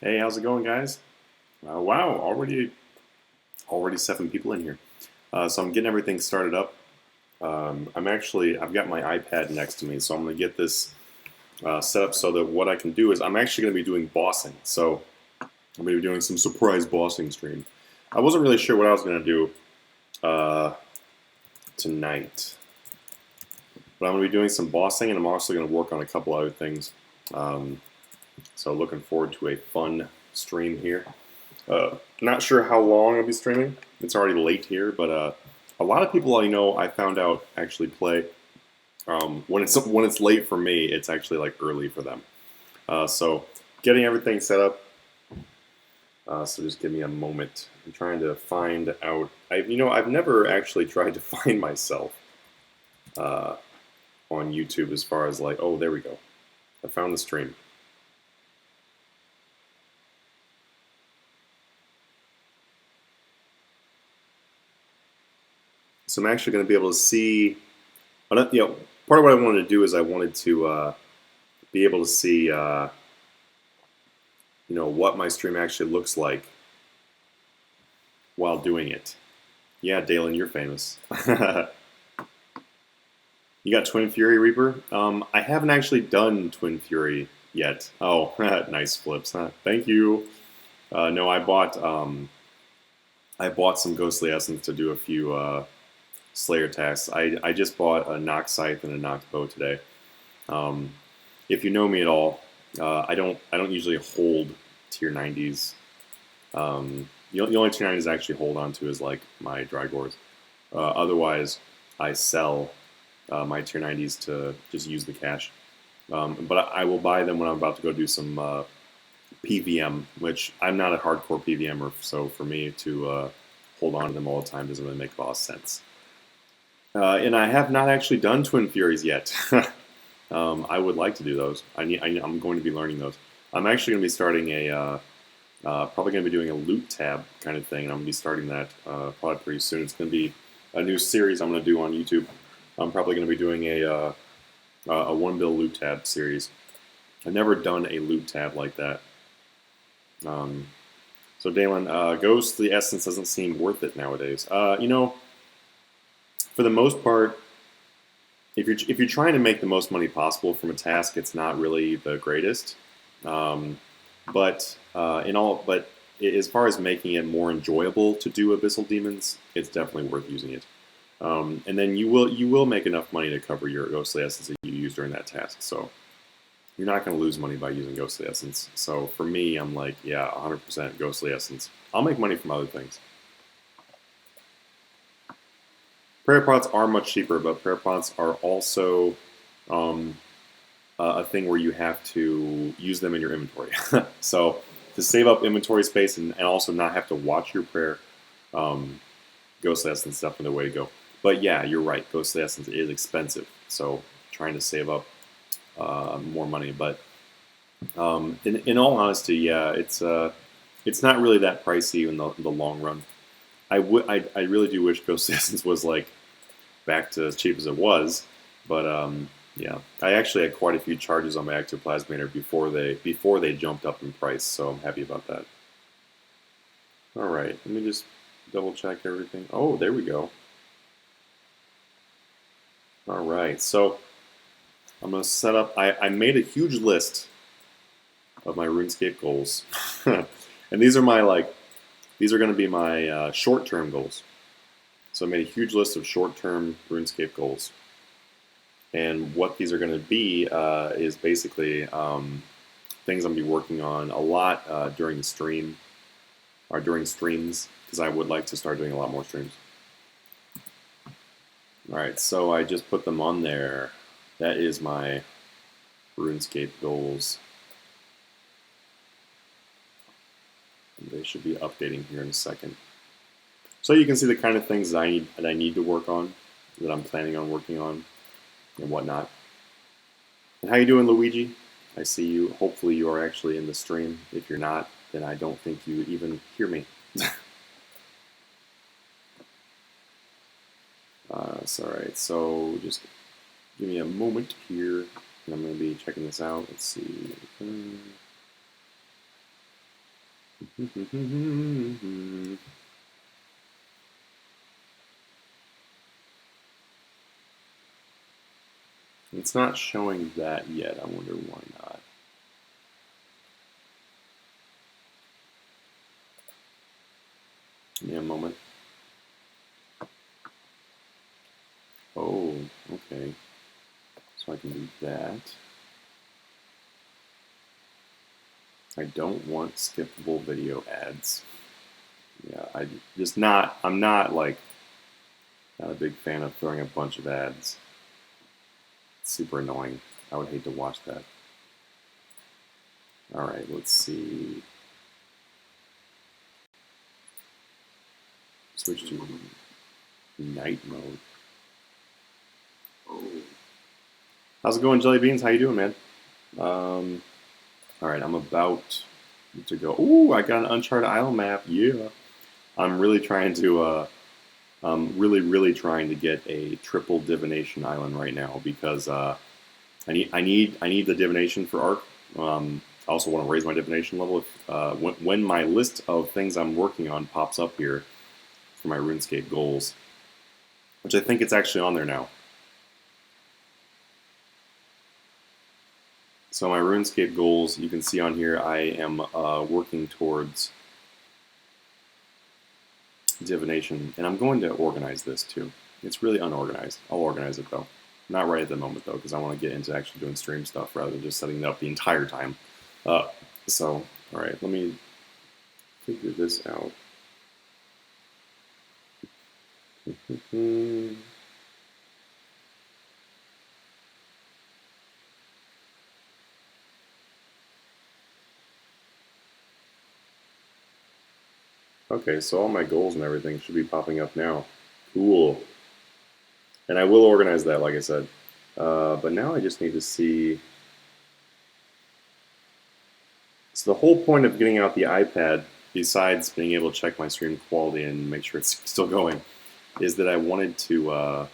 Hey, how's it going, guys? Wow, already 7 people in here. So I'm getting everything started up. I've got my iPad next to me, so I'm going to get this set up so that what I can do is I'm actually going to be doing bossing. So I'm going to be doing some surprise bossing stream. I wasn't really sure what I was going to do tonight, but I'm going to be doing some bossing, and I'm also going to work on a couple other things. So looking forward to a fun stream here. Not sure how long I'll be streaming. It's already late here, but a lot of people I found out actually play. When it's late for me, it's actually like early for them. So getting everything set up. So just give me a moment. I'm trying to find out. I've never actually tried to find myself on YouTube as far as like, oh, there we go. I found the stream. So I'm actually going to be able to see, part of what I wanted to do is I wanted to be able to see, what my stream actually looks like while doing it. Yeah, Dalen, you're famous. You got Twin Fury Reaper? I haven't actually done Twin Fury yet. Oh, nice flips, huh? Thank you. No, I bought some Ghostly Essence to do a few Slayer tasks. I just bought a Nox Scythe and a Nox Bow today. If you know me at all, I don't usually hold tier 90s. The only tier 90s I actually hold on to is like my Drygors. Otherwise, I sell my tier 90s to just use the cash. But I will buy them when I'm about to go do some PVM, which I'm not a hardcore PVMer, so for me to hold on to them all the time doesn't really make a lot of sense. And I have not actually done Twin Furies yet. I would like to do those. I'm going to be learning those. I'm actually going to be starting probably going to be doing a loot tab kind of thing, and I'm going to be starting that probably pretty soon. It's going to be a new series I'm going to do on YouTube. I'm probably going to be doing a 1-bill loot tab series. I've never done a loot tab like that. So Dalen, Ghostly Essence doesn't seem worth it nowadays. For the most part, if you're trying to make the most money possible from a task, it's not really the greatest. But as far as making it more enjoyable to do Abyssal Demons, it's definitely worth using it. And then you will make enough money to cover your Ghostly Essence that you use during that task. So you're not going to lose money by using Ghostly Essence. So for me, I'm like, yeah, 100% Ghostly Essence. I'll make money from other things. Prayer pots are much cheaper, but prayer pots are also a thing where you have to use them in your inventory. So to save up inventory space and also not have to watch your prayer, Ghostly Essence is definitely the way to go. But yeah, you're right. Ghostly Essence is expensive, so trying to save up more money. But in all honesty, yeah, it's not really that pricey in the long run. I really do wish Ghostly Essence was like back to as cheap as it was, but yeah, I actually had quite a few charges on my Ectoplasmator before they jumped up in price, so I'm happy about that. All right, let me just double check everything. Oh, there we go. All right, so I'm gonna set up. I made a huge list of my RuneScape goals, and these are going to be my short-term goals. So I made a huge list of short-term RuneScape goals. And what these are going to be is basically things I'm going to be working on a lot during the stream, or during streams, because I would like to start doing a lot more streams. Alright, so I just put them on there. That is my RuneScape goals. And they should be updating here in a second. So you can see the kind of things that I need to work on, that I'm planning on working on, and whatnot. And how you doing, Luigi? I see you. Hopefully you are actually in the stream. If you're not, then I don't think you even hear me. It's alright, so just give me a moment here, and I'm going to be checking this out. Let's see. It's not showing that yet. I wonder why not. Give me a moment. Oh, okay. So I can do that. I don't want skippable video ads. Yeah, I'm not like, not a big fan of throwing a bunch of ads. It's super annoying. I would hate to watch that. Alright, let's see. Switch to night mode. Oh. How's it going, Jelly Beans? How you doing, man? Alright, I'm about to go. Ooh, I got an Uncharted Isle map. Yeah. I'm really trying to, really trying to get a triple Divination island right now because I need the Divination for Arc. I also want to raise my Divination level. When my list of things I'm working on pops up here for my Runescape goals, which I think it's actually on there now. So my RuneScape goals, you can see on here, I am working towards Divination, and I'm going to organize this too. It's really unorganized. I'll organize it though. Not right at the moment though, because I want to get into actually doing stream stuff rather than just setting it up the entire time. So, alright, let me figure this out. Okay, so all my goals and everything should be popping up now. Cool. And I will organize that, like I said. But now I just need to see... So the whole point of getting out the iPad, besides being able to check my stream quality and make sure it's still going, is that I wanted to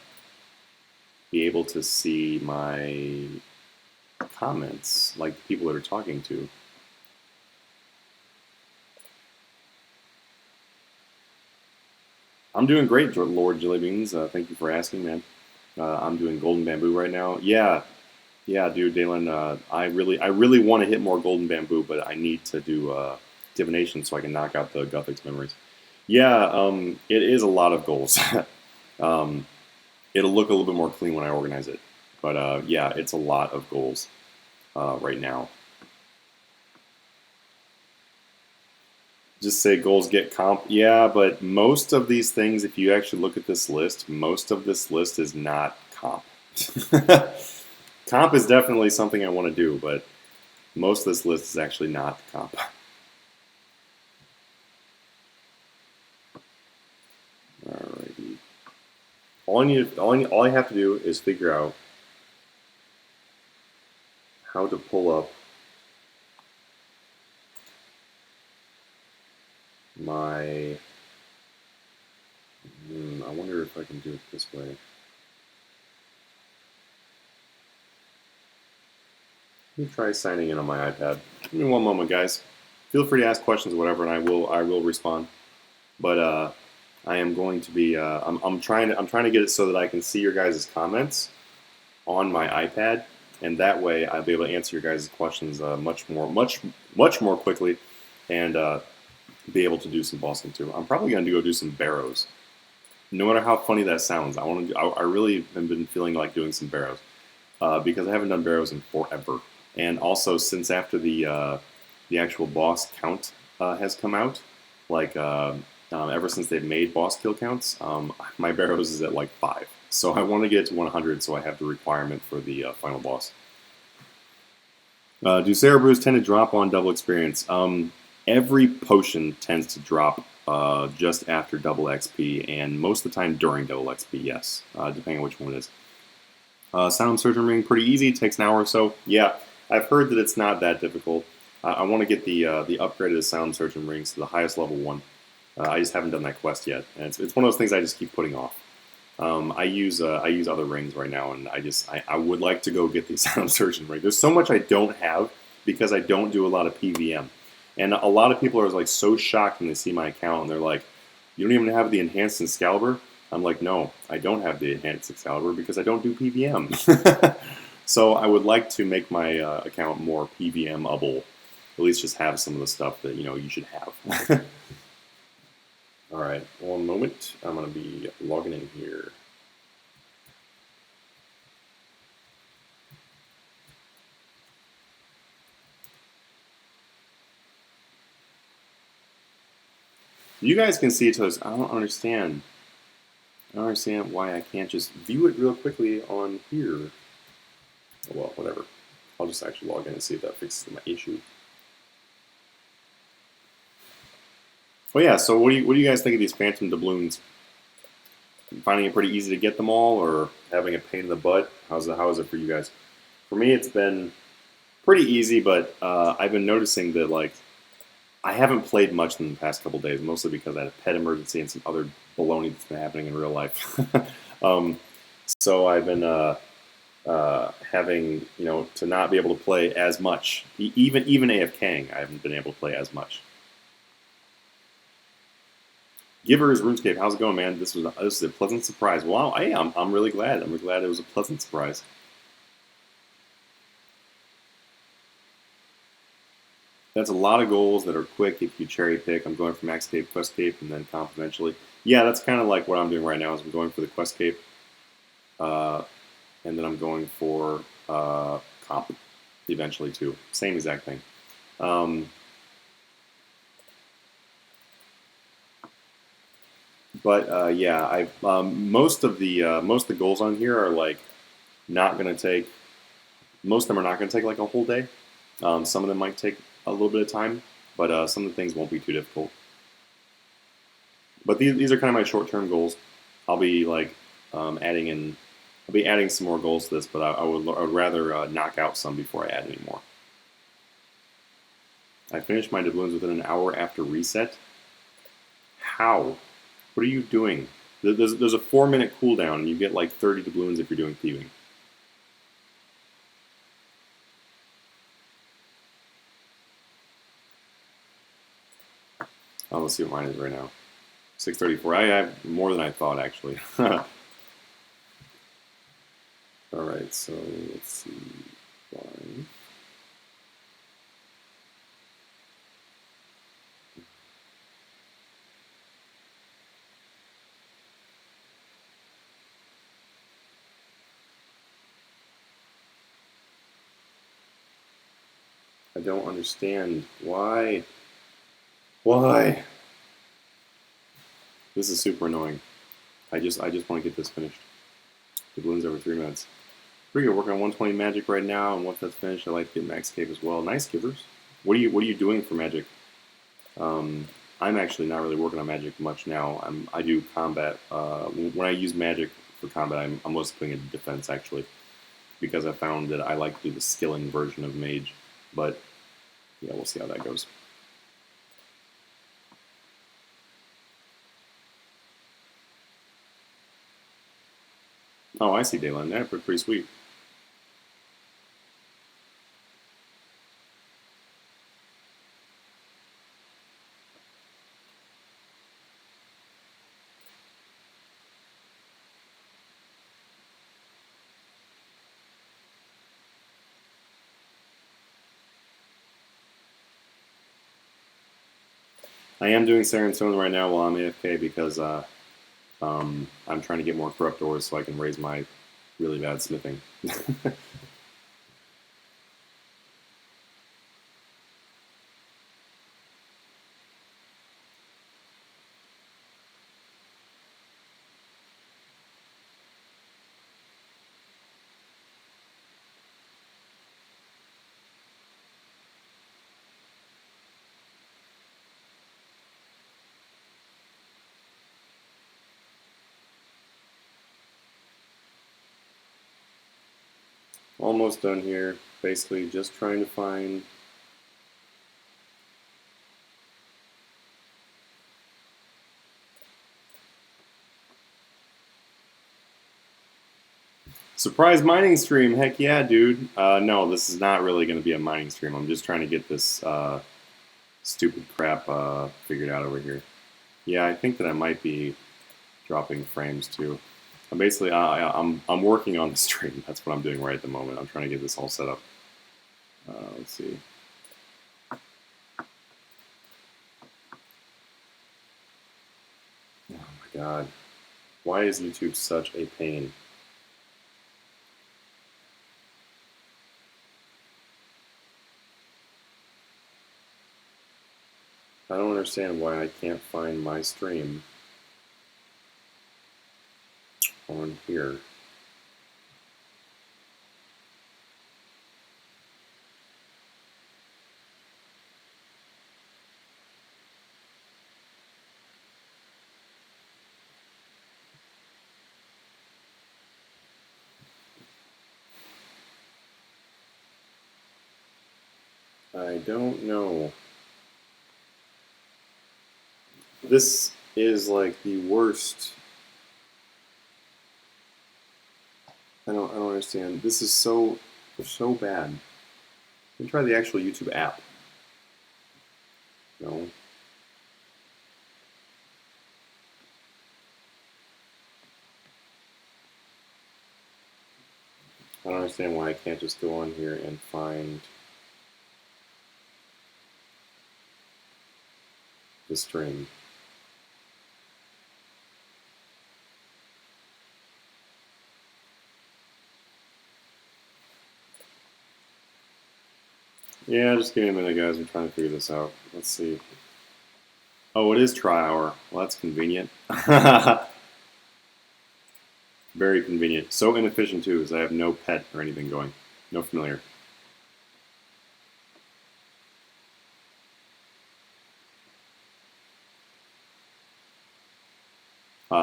be able to see my comments, like the people that are talking to. I'm doing great, Lord Jellybeans. Thank you for asking, man. I'm doing Golden Bamboo right now. Yeah, dude, Dalen. I really want to hit more Golden Bamboo, but I need to do Divination so I can knock out the Guthix memories. Yeah, it is a lot of goals. It'll look a little bit more clean when I organize it, but yeah, it's a lot of goals right now. Just say goals get comp. Yeah, but most of these things, if you actually look at this list, most of this list is not comp. Comp is definitely something I want to do, but most of this list is actually not comp. Alrighty. All I have to do is figure out how to pull up my... I wonder if I can do it this way. Let me try signing in on my iPad. Give me one moment, guys. Feel free to ask questions or whatever, and I will respond. But I am going to be I'm trying to get it so that I can see your guys' comments on my iPad, and that way I'll be able to answer your guys' questions much more quickly, and be able to do some bossing too. I'm probably going to go do some barrows. No matter how funny that sounds, I really have been feeling like doing some barrows because I haven't done barrows in forever. And also, since after the actual boss count has come out, like ever since they've made boss kill counts, my barrows is at like 5. So I want to get it to 100 so I have the requirement for the final boss. Do Sarah Brews tend to drop on double experience? Every potion tends to drop just after double XP, and most of the time during double XP, yes, depending on which one it is. Sound Surgeon Ring, pretty easy, takes an hour or so. Yeah, I've heard that it's not that difficult. I want to get the upgrade of the Sound Surgeon Rings to the highest level one. I just haven't done that quest yet, and it's one of those things I just keep putting off. I use other rings right now, and I would like to go get the Sound Surgeon Ring. There's so much I don't have because I don't do a lot of PVM. And a lot of people are like so shocked when they see my account and they're like, "You don't even have the Enhanced Excalibur?" I'm like, "No, I don't have the Enhanced Excalibur because I don't do PVM." So I would like to make my account more PVM-able. At least just have some of the stuff that you should have. All right, one moment. I'm gonna be logging in here. You guys can see it, so I don't understand. I don't understand why I can't just view it real quickly on here. Oh, well, whatever. I'll just actually log in and see if that fixes my issue. Oh yeah, so what do you guys think of these phantom doubloons? Finding it pretty easy to get them all, or having a pain in the butt? How is it for you guys? For me, it's been pretty easy, but I've been noticing that like I haven't played much in the past couple days, mostly because I had a pet emergency and some other baloney that's been happening in real life. So I've been having to not be able to play as much. Even AFKing, I haven't been able to play as much. Giver's RuneScape, how's it going, man? This is a pleasant surprise. Wow, I'm really glad. I'm really glad it was a pleasant surprise. That's a lot of goals that are quick if you cherry pick. I'm going for Max Cape, Quest Cape, and then Comp eventually. Yeah, that's kind of like what I'm doing right now. Is I'm going for the Quest Cape, and then I'm going for Comp eventually too. Same exact thing. But yeah, most of the goals on here are like not going to take. Most of them are not going to take like a whole day. Some of them might take a little bit of time, but some of the things won't be too difficult. But these are kind of my short-term goals. I'll be like adding some more goals to this, but I would rather knock out some before I add any more. I finished my doubloons within an hour after reset. How? What are you doing? There's a 4-minute cooldown, and you get like 30 doubloons if you're doing thieving. Oh, let's see what mine is right now. 634. I have more than I thought, actually. Alright, so let's see. Fine. I don't understand. Why? Why? This is super annoying. I just want to get this finished. The balloon's over 3 minutes. Pretty good. Working on 120 magic right now, and once that's finished, I like to get max cape as well. Nice, Givers. What are you doing for magic? I'm actually not really working on magic much now. I do combat. When I use magic for combat, I'm mostly putting it in defense actually, because I found that I like to do the skilling version of Mage. But yeah, we'll see how that goes. Oh, I see Dayline. Yeah, pretty sweet. I am doing Saren Stone right now while I'm AFK because I'm trying to get more corrupt doors so I can raise my really bad smithing. Almost done here. Basically just trying to find... Surprise mining stream! Heck yeah, dude! No, this is not really going to be a mining stream. I'm just trying to get this stupid crap figured out over here. Yeah, I think that I might be dropping frames too. Basically, I'm working on the stream. That's what I'm doing right at the moment. I'm trying to get this all set up. Let's see. Oh my god. Why is YouTube such a pain? I don't understand why I can't find my stream on here. I don't know. This is like the worst. I don't understand. This is so bad. Let me try the actual YouTube app. No. I don't understand why I can't just go on here and find the stream. Yeah, just give me a minute, guys. I'm trying to figure this out. Let's see. Oh, it is try hour. Well, that's convenient. Very convenient. So inefficient, too, as I have no pet or anything going. No familiar.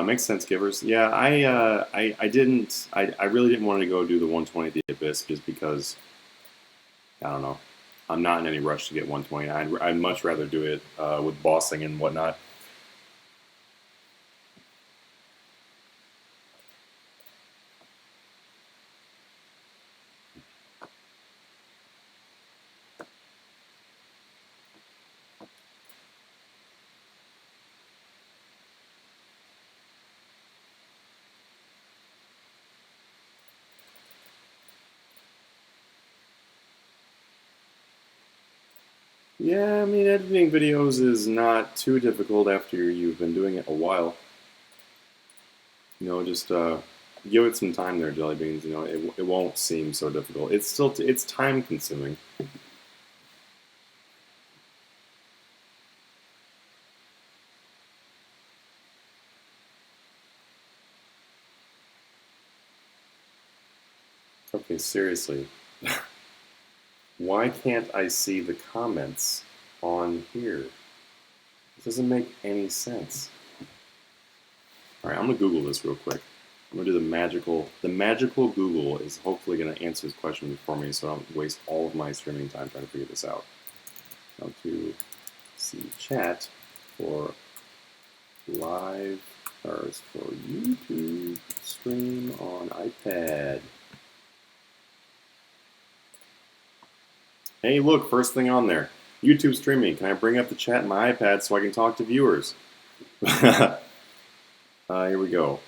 Makes sense, Givers. Yeah, I really didn't want to go do the 120 at the Abyss just because, I don't know. I'm not in any rush to get 120. I'd much rather do it with bossing and whatnot. Yeah, I mean, editing videos is not too difficult after you've been doing it a while. You know, just give it some time there, Jelly Beans. You know, it won't seem so difficult. It's time consuming. Okay, seriously. Why can't I see the comments on here? It doesn't make any sense. Alright, I'm going to Google this real quick. I'm going to do the magical Google is hopefully going to answer this question for me so I don't waste all of my streaming time trying to figure this out. How to see chat for live, or for YouTube stream on iPad. Hey, look, first thing on there. YouTube streaming. Can I bring up the chat in my iPad so I can talk to viewers? Here we go.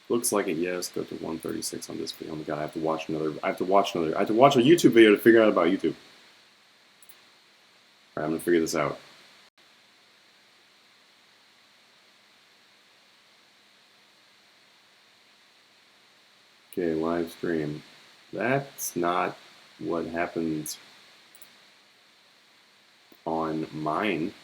Looks like it. Yes. Go to 136 on this video. Oh my god! I have to watch another. I have to watch a YouTube video to figure out about YouTube. All right, I'm gonna figure this out. Okay, live stream. That's not what happens on mine.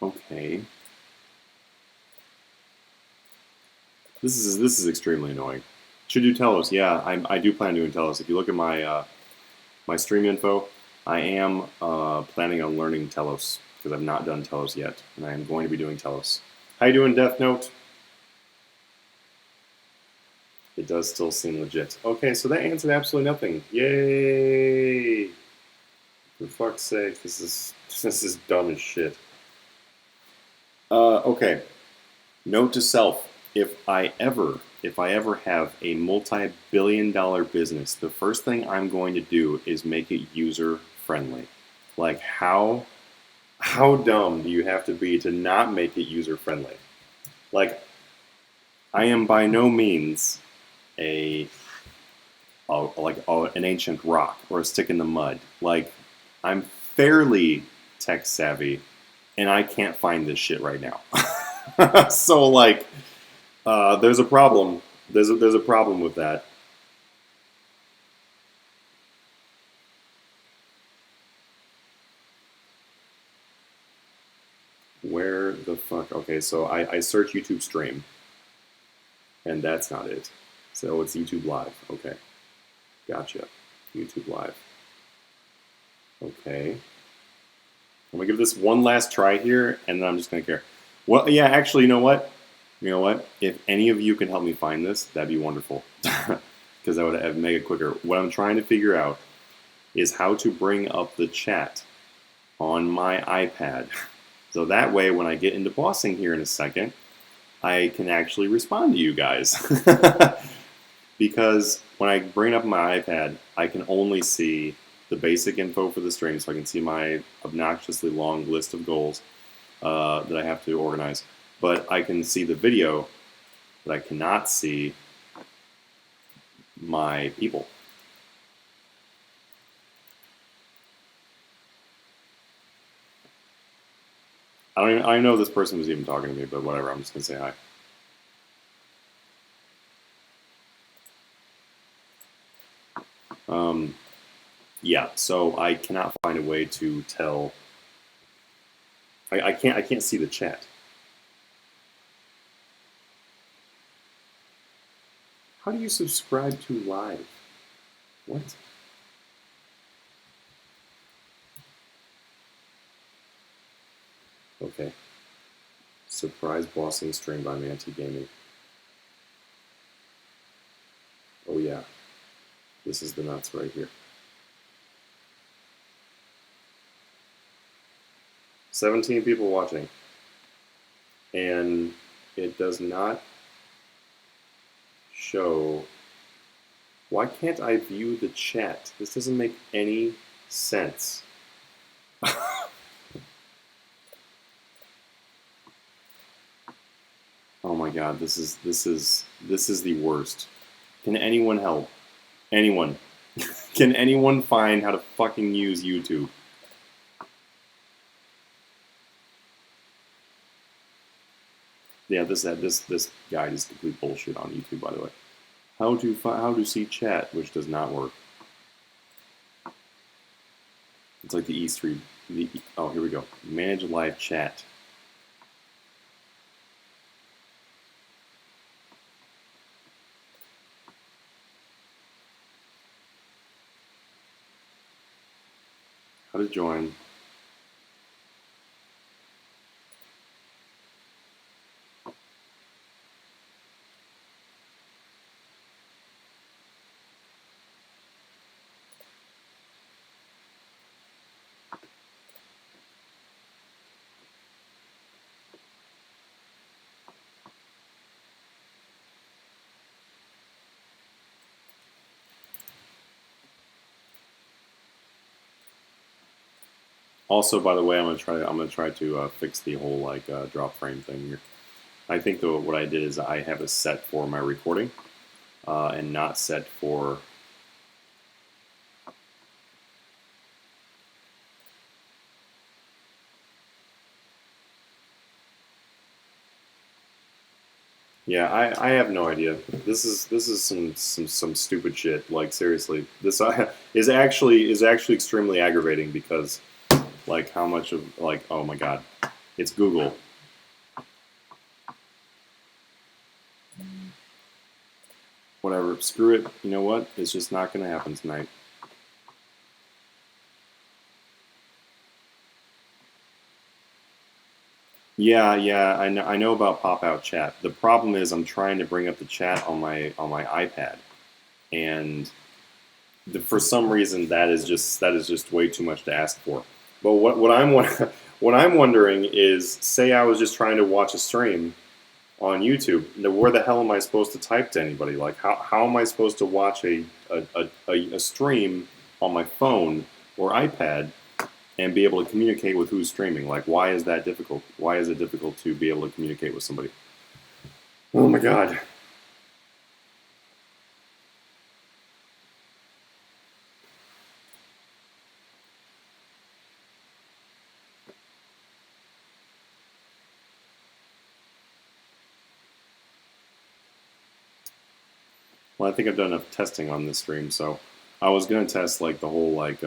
Okay. This is extremely annoying. Should do Telos. Yeah, I do plan on doing Telos. If you look at my my stream info, I am planning on learning Telos because I've not done Telos yet, and I am going to be doing Telos. How you doing, Death Note? It does still seem legit. Okay, so that answered absolutely nothing. Yay! For fuck's sake, this is dumb as shit. Okay. Note to self: if I ever have a multi-billion-dollar business, the first thing I'm going to do is make it user friendly. Like how dumb do you have to be to not make it user friendly? Like, I am by no means an ancient rock or a stick in the mud. Like, I'm fairly tech savvy, and I can't find this shit right now. So like, there's a problem. There's a problem with that. Where the fuck? Okay, so I search YouTube stream, and that's not it. So it's YouTube Live. Okay, gotcha. YouTube Live. Okay. I'm gonna give this one last try here, and then I'm just gonna care. Well, yeah, actually, you know what? You know what? If any of you can help me find this, that'd be wonderful. Because that would make it quicker. What I'm trying to figure out is how to bring up the chat on my iPad. So that way, when I get into bossing here in a second, I can actually respond to you guys. Because when I bring up my iPad, I can only see the basic info for the stream, so I can see my obnoxiously long list of goals that I have to organize. But I can see the video, but I cannot see my people. I know this person was even talking to me, but whatever, I'm just going to say hi. Yeah, so I cannot find a way to tell. I can't see the chat. How do you subscribe to live? What? Okay. Surprise bossing stream by Manatee Gaming. Oh yeah. This is the nuts right here. 17 people watching. And it does not show. Why can't I view the chat? This doesn't make any sense. Oh my god, this is the worst. Can anyone help? Anyone? Can anyone find how to fucking use YouTube? Yeah, this guide is complete bullshit on YouTube, by the way. How to see chat, which does not work. It's like the E3. Oh, here we go. Manage live chat. How to join. Also, by the way, I'm gonna try to fix the whole like drop frame thing here. I think though what I did is I have it set for my recording, and not set for. Yeah, I have no idea. This is some stupid shit. Like seriously, this is actually extremely aggravating because. Like how much of like oh my god, it's Google. Whatever, screw it. You know what? It's just not gonna happen tonight. Yeah, I know about pop-out chat. The problem is I'm trying to bring up the chat on my iPad, and for some reason that is just way too much to ask for. But what I'm What I'm wondering is, say I was just trying to watch a stream on YouTube, where the hell am I supposed to type to anybody? Like, how am I supposed to watch a stream on my phone or iPad and be able to communicate with who's streaming? Like, why is that difficult? Why is it difficult to be able to communicate with somebody? Oh my god. Well, I think I've done enough testing on this stream, so I was going to test, like, the whole, like,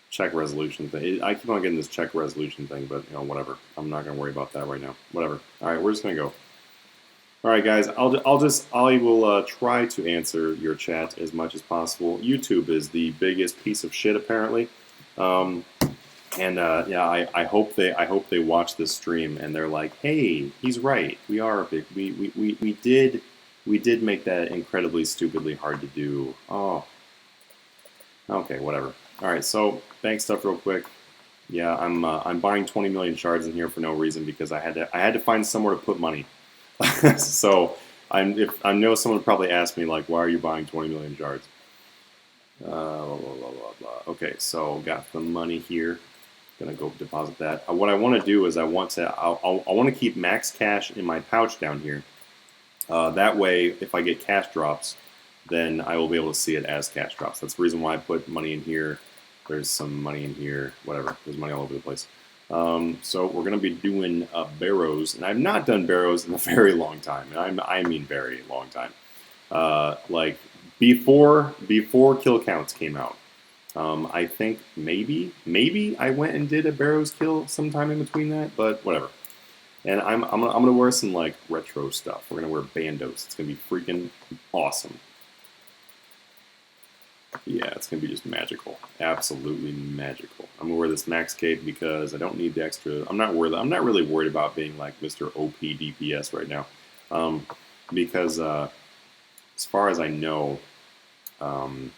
check resolution thing. I keep on getting this check resolution thing, but, you know, whatever. I'm not going to worry about that right now. Whatever. All right, we're just going to go. All right, guys, I will try to answer your chat as much as possible. YouTube is the biggest piece of shit, apparently. Yeah, I hope they watch this stream and they're like, hey, he's right. We are big. We did make that incredibly stupidly hard to do. Oh. Okay, whatever. All right, so bank stuff real quick. Yeah, I'm buying 20 million shards in here for no reason because I had to find somewhere to put money. So I know someone would probably ask me like, why are you buying 20 million shards? Blah, blah, blah, blah, blah. Okay, so got the money here. Gonna go deposit that. What I want to do is I want to keep max cash in my pouch down here. That way, if I get cash drops, then I will be able to see it as cash drops. That's the reason why I put money in here. There's some money in here, whatever. There's money all over the place. So we're going to be doing barrows, and I've not done barrows in a very long time. And I mean very long time. Like before kill counts came out. I think maybe I went and did a barrows kill sometime in between that, but whatever. And I'm gonna wear some like retro stuff. We're gonna wear bandos. It's gonna be freaking awesome. Yeah, it's gonna be just magical, absolutely magical. I'm gonna wear this max cape because I don't need the extra. I'm not really worried about being like Mr. OP DPS right now, because as far as I know, I'm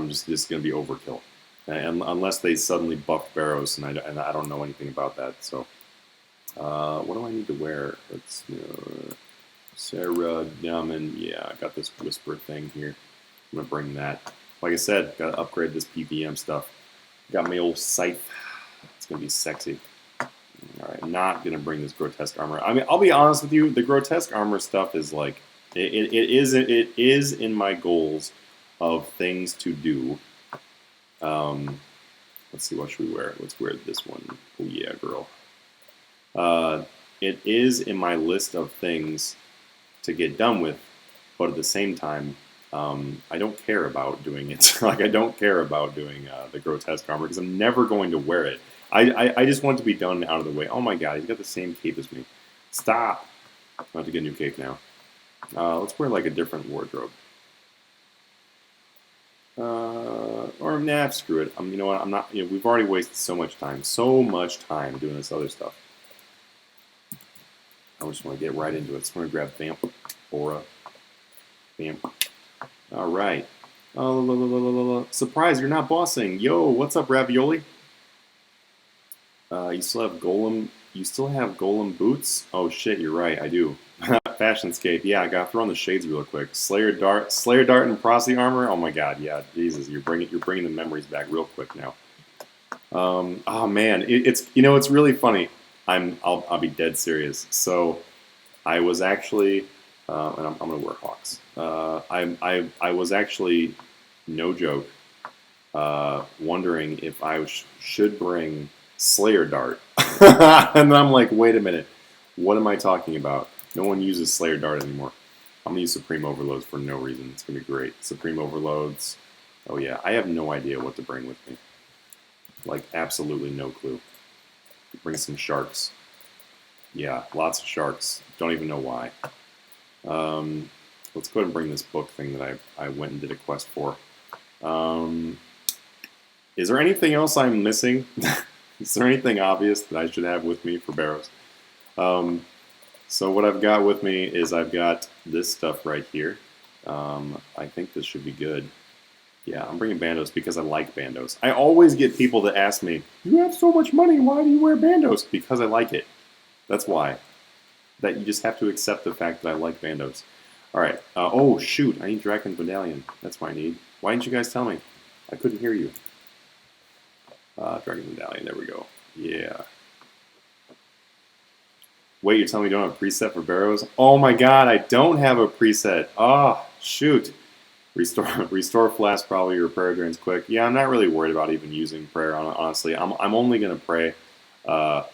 just gonna be overkill, and unless they suddenly buff barrows, and I don't know anything about that. So, what do I need to wear? Let's Sarah Diamond. Yeah, I got this whisper thing here. I'm going to bring that. Like I said, got to upgrade this PVM stuff. Got my old scythe. It's going to be sexy. Alright, not going to bring this grotesque armor. I mean, I'll be honest with you, the grotesque armor stuff is like, it is in my goals of things to do. Let's see, what should we wear? Let's wear this one. Oh yeah, girl. It is in my list of things to get done with, but at the same time, I don't care about doing it. Like, I don't care about doing the grotesque armor because I'm never going to wear it. I just want it to be done out of the way. Oh my god, he's got the same cape as me. Stop! I have to get a new cape now. Let's wear like a different wardrobe. Or nah, screw it. You know what? I'm not. You know, we've already wasted so much time doing this other stuff. I just want to get right into it. So I'm gonna grab Vamp, Aura, Vamp. All right. Oh, surprise! You're not bossing. Yo, what's up, Ravioli? You still have Golem. You still have Golem boots? Oh shit, you're right. I do. Fashionscape. Yeah, I gotta throw on the shades real quick. Slayer Dart, and Prosy armor. Oh my god, yeah, Jesus, you're bringing the memories back real quick now. Oh man, it's it's really funny. I'll be dead serious. So, I was actually, and I'm gonna wear Hawks. I was actually, no joke, wondering if I should bring Slayer Dart, and then I'm like, wait a minute, what am I talking about? No one uses Slayer Dart anymore. I'm going to use Supreme Overloads for no reason. It's going to be great. Supreme Overloads. Oh yeah, I have no idea what to bring with me. Like, absolutely no clue. Bring some sharks. Yeah, lots of sharks. Don't even know why. Let's go ahead and bring this book thing that I went and did a quest for. Is there anything else I'm missing? Is there anything obvious that I should have with me for barrows? So what I've got with me is I've got this stuff right here. I think this should be good. Yeah, I'm bringing Bandos because I like Bandos. I always get people that ask me, "You have so much money, why do you wear Bandos?" Because I like it. That's why. That you just have to accept the fact that I like Bandos. Alright, oh shoot, I need Dragon's Medallion. That's what I need. Why didn't you guys tell me? I couldn't hear you. Dragon's Medallion, there we go. Yeah. Wait, you're telling me you don't have a preset for Barrows? Oh my god, I don't have a preset. Oh, shoot. Restore Flask, probably your prayer drains quick. Yeah, I'm not really worried about even using prayer, honestly. I'm only going to pray. I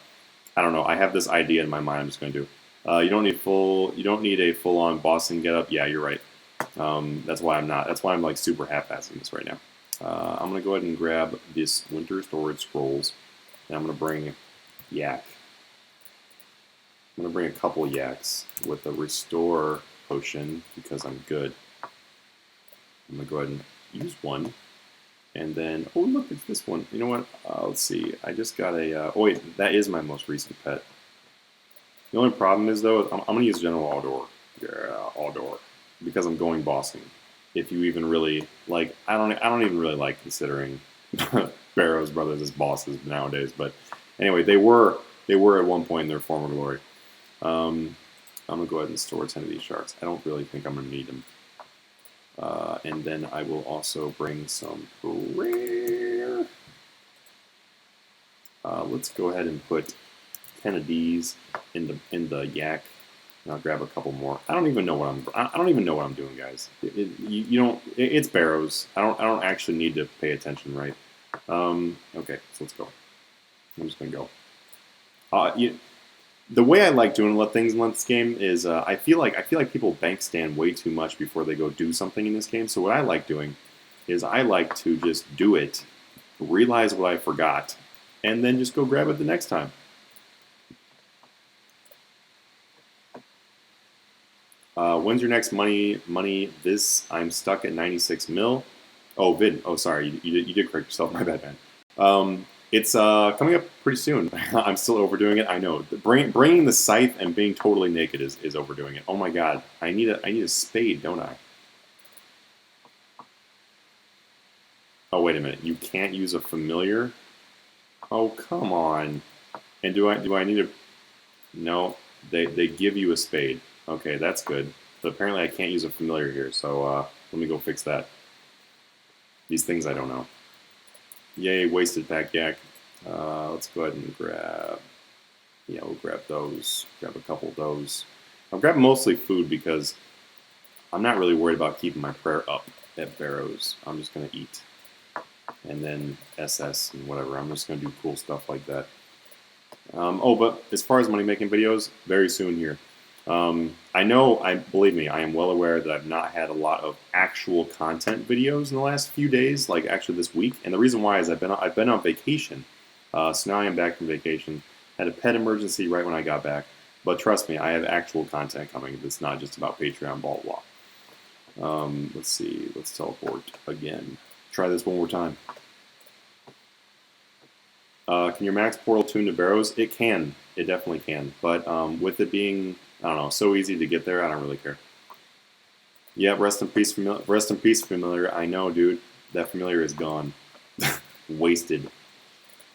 don't know, I have this idea in my mind I'm just going to do. You don't need a full-on bossing getup. Yeah, you're right. That's why I'm like super half-assing this right now. I'm going to go ahead and grab this Winter Storage Scrolls, and I'm going to bring Yak. I'm going to bring a couple Yaks with a Restore Potion, because I'm good. I'm going to go ahead and use one. And then, oh look, it's this one. You know what? Let's see. I just got a, oh wait, that is my most recent pet. The only problem is, though, I'm going to use General Aldor. Yeah, Aldor. Because I'm going bossing. If you even really, like, I don't even really like considering Barrows Brothers as bosses nowadays. But anyway, they were at one point in their former glory. I'm going to go ahead and store 10 of these shards. I don't really think I'm going to need them. And then I will also bring some prayer. Let's go ahead and put 10 of these in the yak, and I'll grab a couple more. I don't even know what I'm doing, guys. It's Barrows. I don't actually need to pay attention, right? Okay, so let's go. I'm just gonna go. The way I like doing things in this game is I feel like people bank stand way too much before they go do something in this game. So what I like doing is I like to just do it, realize what I forgot, and then just go grab it the next time. When's your next money? I'm stuck at 96 mil. Oh, vid. Oh, sorry. You did correct yourself. My bad, man. It's coming up pretty soon. I'm still overdoing it. I know. Bringing the scythe and being totally naked is overdoing it. Oh my god. I need a spade, don't I? Oh, wait a minute. You can't use a familiar? Oh, come on. And do I need a... No. They give you a spade. Okay, that's good. But apparently I can't use a familiar here, so let me go fix that. These things I don't know. Yay, wasted pack yak. Let's go ahead and grab... Yeah, we'll grab those. Grab a couple of those. I'll grab mostly food because I'm not really worried about keeping my prayer up at Barrows. I'm just going to eat. And then SS and whatever. I'm just going to do cool stuff like that. Oh, but as far as money-making videos, very soon here. Believe me, I am well aware that I've not had a lot of actual content videos in the last few days, like actually this week. And the reason why is I've been on vacation. So now I am back from vacation. Had a pet emergency right when I got back. But trust me, I have actual content coming. It's not just about Patreon, blah, blah. Let's see. Let's teleport again. Try this one more time. Can your max portal tune to Barrows? It can. It definitely can. But with it being... I don't know, so easy to get there, I don't really care. Yeah, rest in peace, familiar. I know, dude. That familiar is gone. Wasted.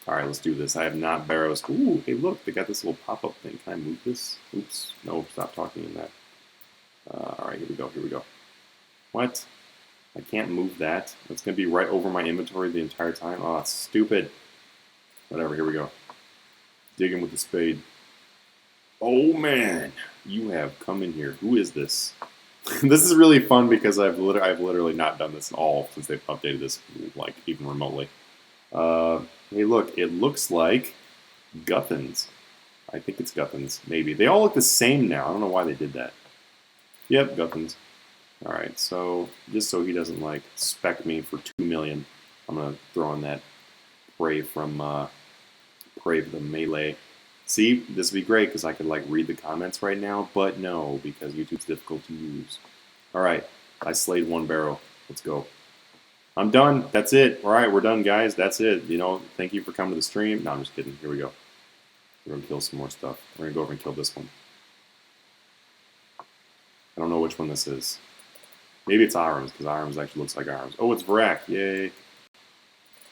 Alright, let's do this. I have not Barrows. Ooh, hey, look, they got this little pop-up thing. Can I move this? Oops. No, stop talking in that. Alright, here we go. What? I can't move that. It's going to be right over my inventory the entire time. Oh, it's stupid. Whatever, here we go. Digging with the spade. Oh man, you have come in here. Who is this? This is really fun because I've literally not done this at all since they've updated this, like, even remotely. Hey look, it looks like Guthix. I think it's Guthix, maybe. They all look the same now. I don't know why they did that. Yep, Guthix. Alright, so just so he doesn't, like, spec me for 2 million, I'm gonna throw in that Prey from the Melee. See, this would be great because I could like read the comments right now, but no, because YouTube's difficult to use. Alright, I slayed one barrel. Let's go. I'm done. That's it. Alright, we're done, guys. That's it. You know, thank you for coming to the stream. No, I'm just kidding. Here we go. We're going to kill some more stuff. We're going to go over and kill this one. I don't know which one this is. Maybe it's Arms, because Arms actually looks like Arms. Oh, it's Vrak. Yay.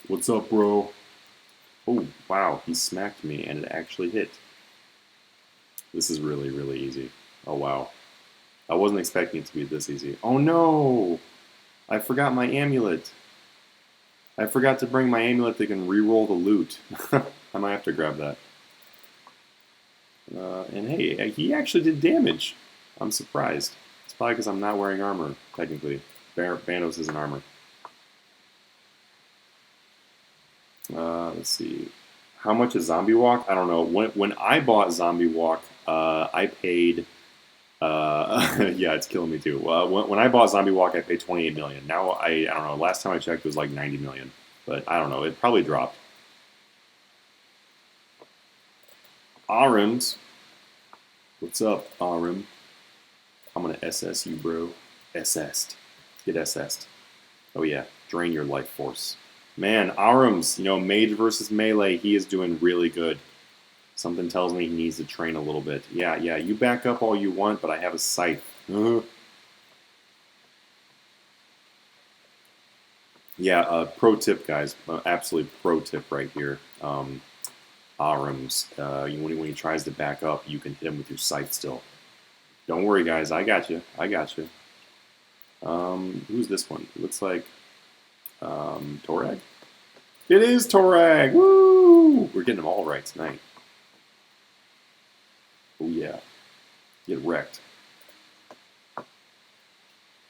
What's up, bro? Oh, wow. He smacked me, and it actually hit. This is really, really easy. Oh, wow. I wasn't expecting it to be this easy. Oh, no! I forgot my amulet. I forgot to bring my amulet that can reroll the loot. I might have to grab that. And hey, he actually did damage. I'm surprised. It's probably because I'm not wearing armor, technically. Bandos isn't armor. Let's see. How much is Zombie Walk? I don't know. When I bought Zombie Walk, I paid... yeah, it's killing me too. When I bought Zombie Walk, I paid 28 million. Now, I don't know. Last time I checked, it was like 90 million. But I don't know. It probably dropped. Arims. What's up, Arim? I'm gonna SS you, bro. SS'd. Get SS'd. Oh yeah, drain your life force. Man, Arims, you know, Mage versus Melee, he is doing really good. Something tells me he needs to train a little bit. Yeah, you back up all you want, but I have a scythe. Yeah, pro tip, guys. Absolute pro tip right here. Arims, when he tries to back up, you can hit him with your scythe still. Don't worry, guys. I got you. I got you. Who's this one? It looks like Torag? It is Torag! Woo! We're getting them all right tonight. Oh, yeah. Get wrecked.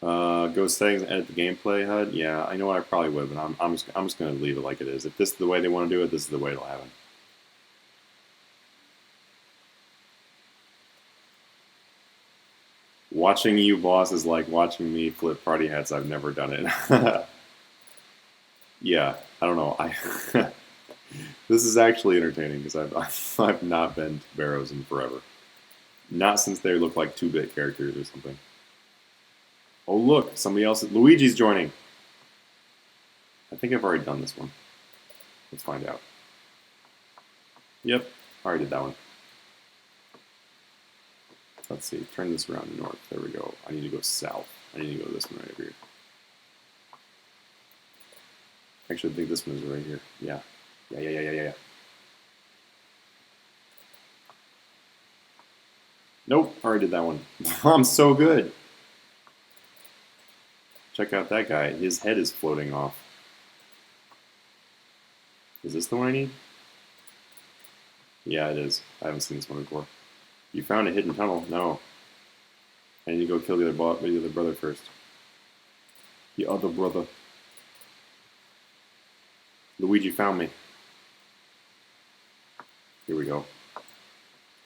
Go settings and edit the gameplay HUD? Yeah, I know I probably would, but I'm just going to leave it like it is. If this is the way they want to do it, this is the way it'll happen. Watching you, boss, is like watching me flip party hats. I've never done it. Yeah, I don't know. This is actually entertaining because I've not been to Barrows in forever. Not since they look like 2-bit characters or something. Oh look, somebody else. Luigi's joining. I think I've already done this one. Let's find out. Yep, I already did that one. Let's see, turn this around north. There we go. I need to go south. I need to go this one right over here. Actually, I think this one is right here. Yeah. Yeah. Nope, already did that one. I'm so good. Check out that guy. His head is floating off. Is this the one I need? Yeah, it is. I haven't seen this one before. You found a hidden tunnel? No. I need to go kill the other brother first. The other brother. Luigi found me. Here we go.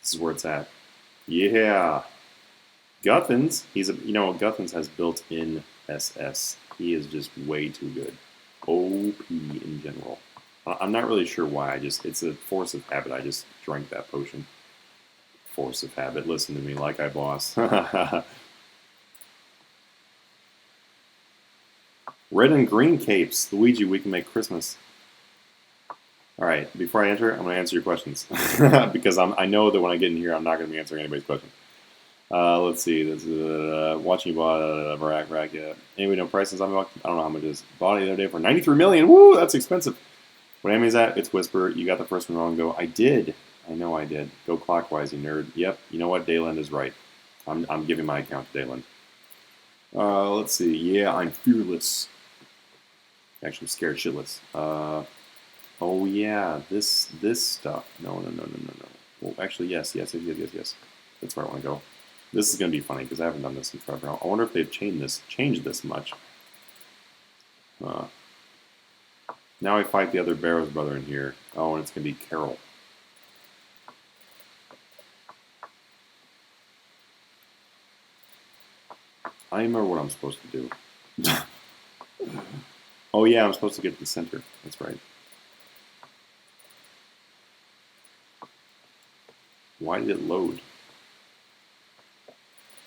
This is where it's at. Yeah. Guthix, Guthix has built-in SS. He is just way too good. OP in general. I'm not really sure why. It's a force of habit. I just drank that potion. Force of habit. Listen to me like I boss. Red and green capes. Luigi, we can make Christmas. Alright, before I enter, I'm going to answer your questions. Because I know that when I get in here, I'm not going to be answering anybody's questions. Let's see. This is, watching you bought Vrak, yeah. Anybody know prices on Zombie? I don't know how much it is. Bought it the other day for 93 million. Woo, that's expensive. What enemy is that? It's Whisper. You got the first one wrong. Go. I did. I know I did. Go clockwise, you nerd. Yep. You know what? Dayland is right. I'm giving my account to Dayland. Let's see. Yeah, I'm fearless. Actually, I'm scared shitless. Oh yeah, this stuff. No. Well, actually, yes. That's where I want to go. This is going to be funny because I haven't done this in forever. I wonder if they've changed this much. Now I fight the other Barrows brother in here. Oh, and it's going to be Carol. I remember what I'm supposed to do. Oh yeah, I'm supposed to get to the center. That's right. Why did it load?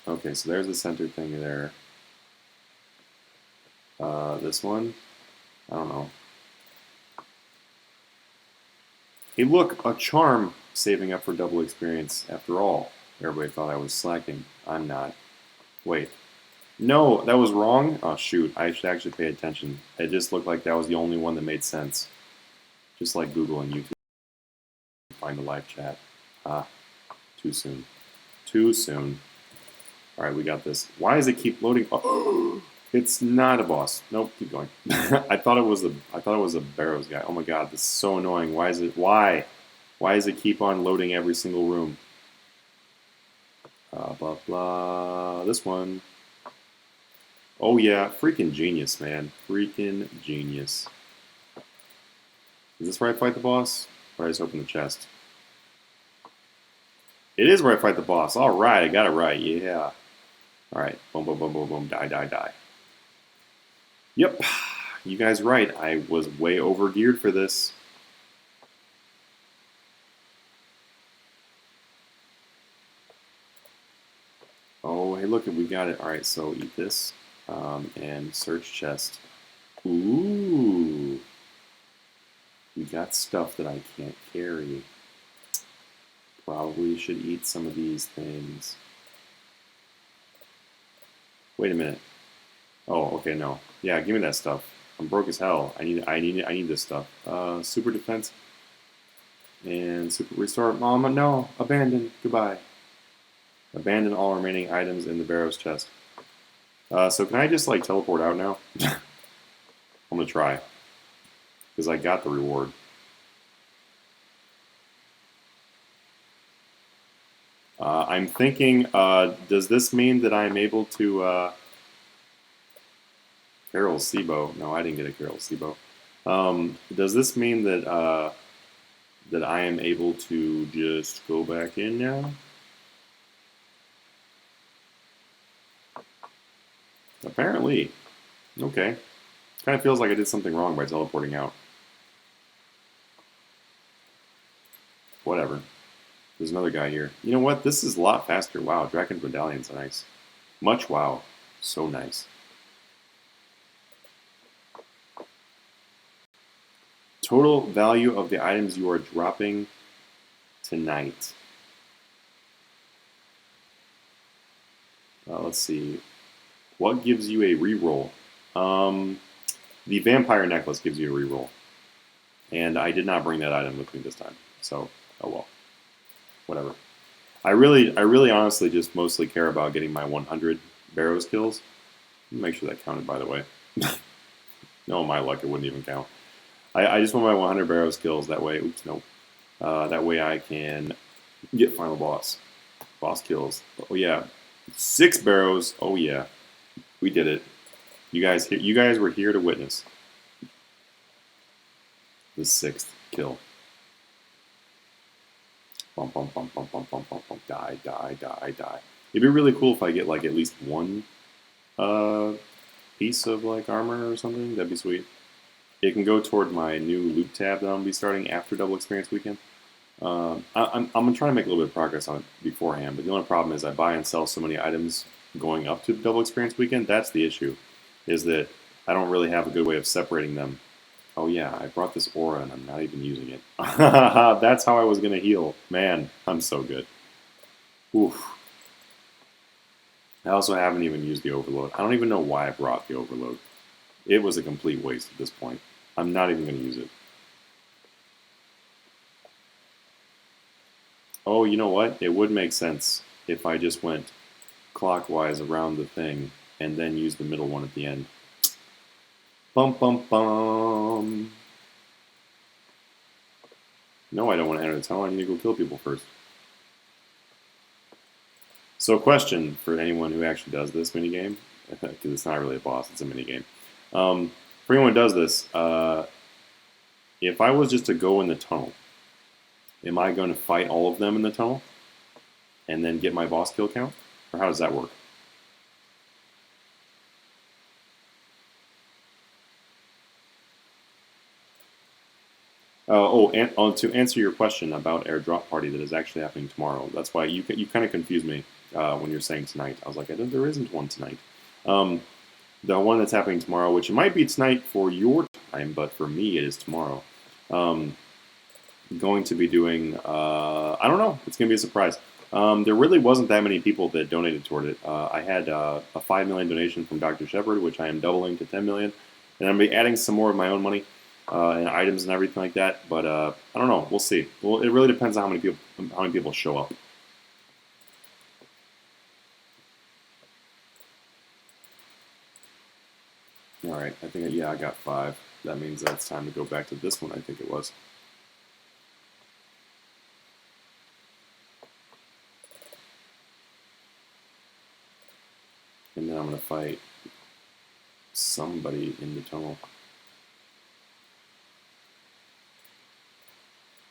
Okay, so there's the center thing there. This one? I don't know. Hey look, a charm saving up for double experience after all. Everybody thought I was slacking. I'm not. Wait. No, that was wrong. Oh, shoot. I should actually pay attention. It just looked like that was the only one that made sense. Just like Google and YouTube. Find the live chat. Ah, too soon. Too soon. Alright, we got this. Why does it keep loading? Oh, it's not a boss. Nope, keep going. I thought it was a Barrows guy. Oh my god, this is so annoying. Why is it Why does it keep on loading every single room? Blah blah. This one. Oh yeah, freaking genius, man. Freaking genius. Is this where I fight the boss? Or I just open the chest? It is where I fight the boss. Alright, I got it right. Yeah. Alright. Boom, boom, boom, boom, boom. Die, die, die. Yep. You guys right. I was way over geared for this. Oh, hey, look, we got it. Alright, so eat this. And search chest. Ooh. We got stuff that I can't carry. Probably should eat some of these things. Wait a minute. Oh, okay, no. Yeah, give me that stuff. I'm broke as hell. I need this stuff. Super defense and super restore. Mama, no, abandon. Goodbye. Abandon all remaining items in the Barrows chest. So can I just like teleport out now? I'm gonna try because I got the reward. I'm thinking, does this mean that I'm able to Carol Sibo? No, I didn't get a Carol Sibo. Does this mean that that I am able to just go back in now? Apparently. Okay. Kind of feels like I did something wrong by teleporting out. Whatever. There's another guy here. You know what? This is a lot faster. Wow, Dragon's Medallion's nice. Much wow. So nice. Total value of the items you are dropping tonight. Let's see. What gives you a reroll? The Vampire Necklace gives you a reroll. And I did not bring that item with me this time. So, oh well. Whatever. I really honestly just mostly care about getting my 100 Barrows kills. Make sure that counted, by the way. No, my luck, it wouldn't even count. I just want my 100 Barrows kills. That way, oops, nope. That way I can get final boss. Boss kills. Oh yeah, 6 Barrows. Oh yeah, we did it. You guys were here to witness the 6th kill. Bump, bump, bump, bump, bump, bump, bump, bump. Die, die, die, die. It'd be really cool if I get like at least one piece of like armor or something. That'd be sweet. It can go toward my new loot tab that I'm gonna be starting after Double Experience Weekend. I'm gonna try to make a little bit of progress on it beforehand, but the only problem is I buy and sell so many items going up to Double Experience Weekend. That's the issue, is that I don't really have a good way of separating them. Oh yeah, I brought this aura and I'm not even using it. That's how I was gonna heal. Man, I'm so good. Oof. I also haven't even used the overload. I don't even know why I brought the overload. It was a complete waste at this point. I'm not even gonna use it. Oh, you know what? It would make sense if I just went clockwise around the thing and then used the middle one at the end. Bum bum bum. No, I don't want to enter the tunnel. I need to go kill people first. So, question for anyone who actually does this minigame, because it's not really a boss, it's a minigame. For anyone who does this, if I was just to go in the tunnel, am I going to fight all of them in the tunnel and then get my boss kill count? Or how does that work? To answer your question about airdrop party that is actually happening tomorrow, that's why you kind of confused me when you're saying tonight. I was like, there isn't one tonight. The one that's happening tomorrow, which it might be tonight for your time, but for me it is tomorrow. Going to be doing, I don't know, it's going to be a surprise. There really wasn't that many people that donated toward it. I had a 5 million donation from Dr. Shepard, which I am doubling to 10 million, and I'm be adding some more of my own money and items and everything like that. But I don't know. We'll see. Well, it really depends on how many people show up. All right. I think I got 5. That means that it's time to go back to this one. I think it was. And then I'm going to fight somebody in the tunnel.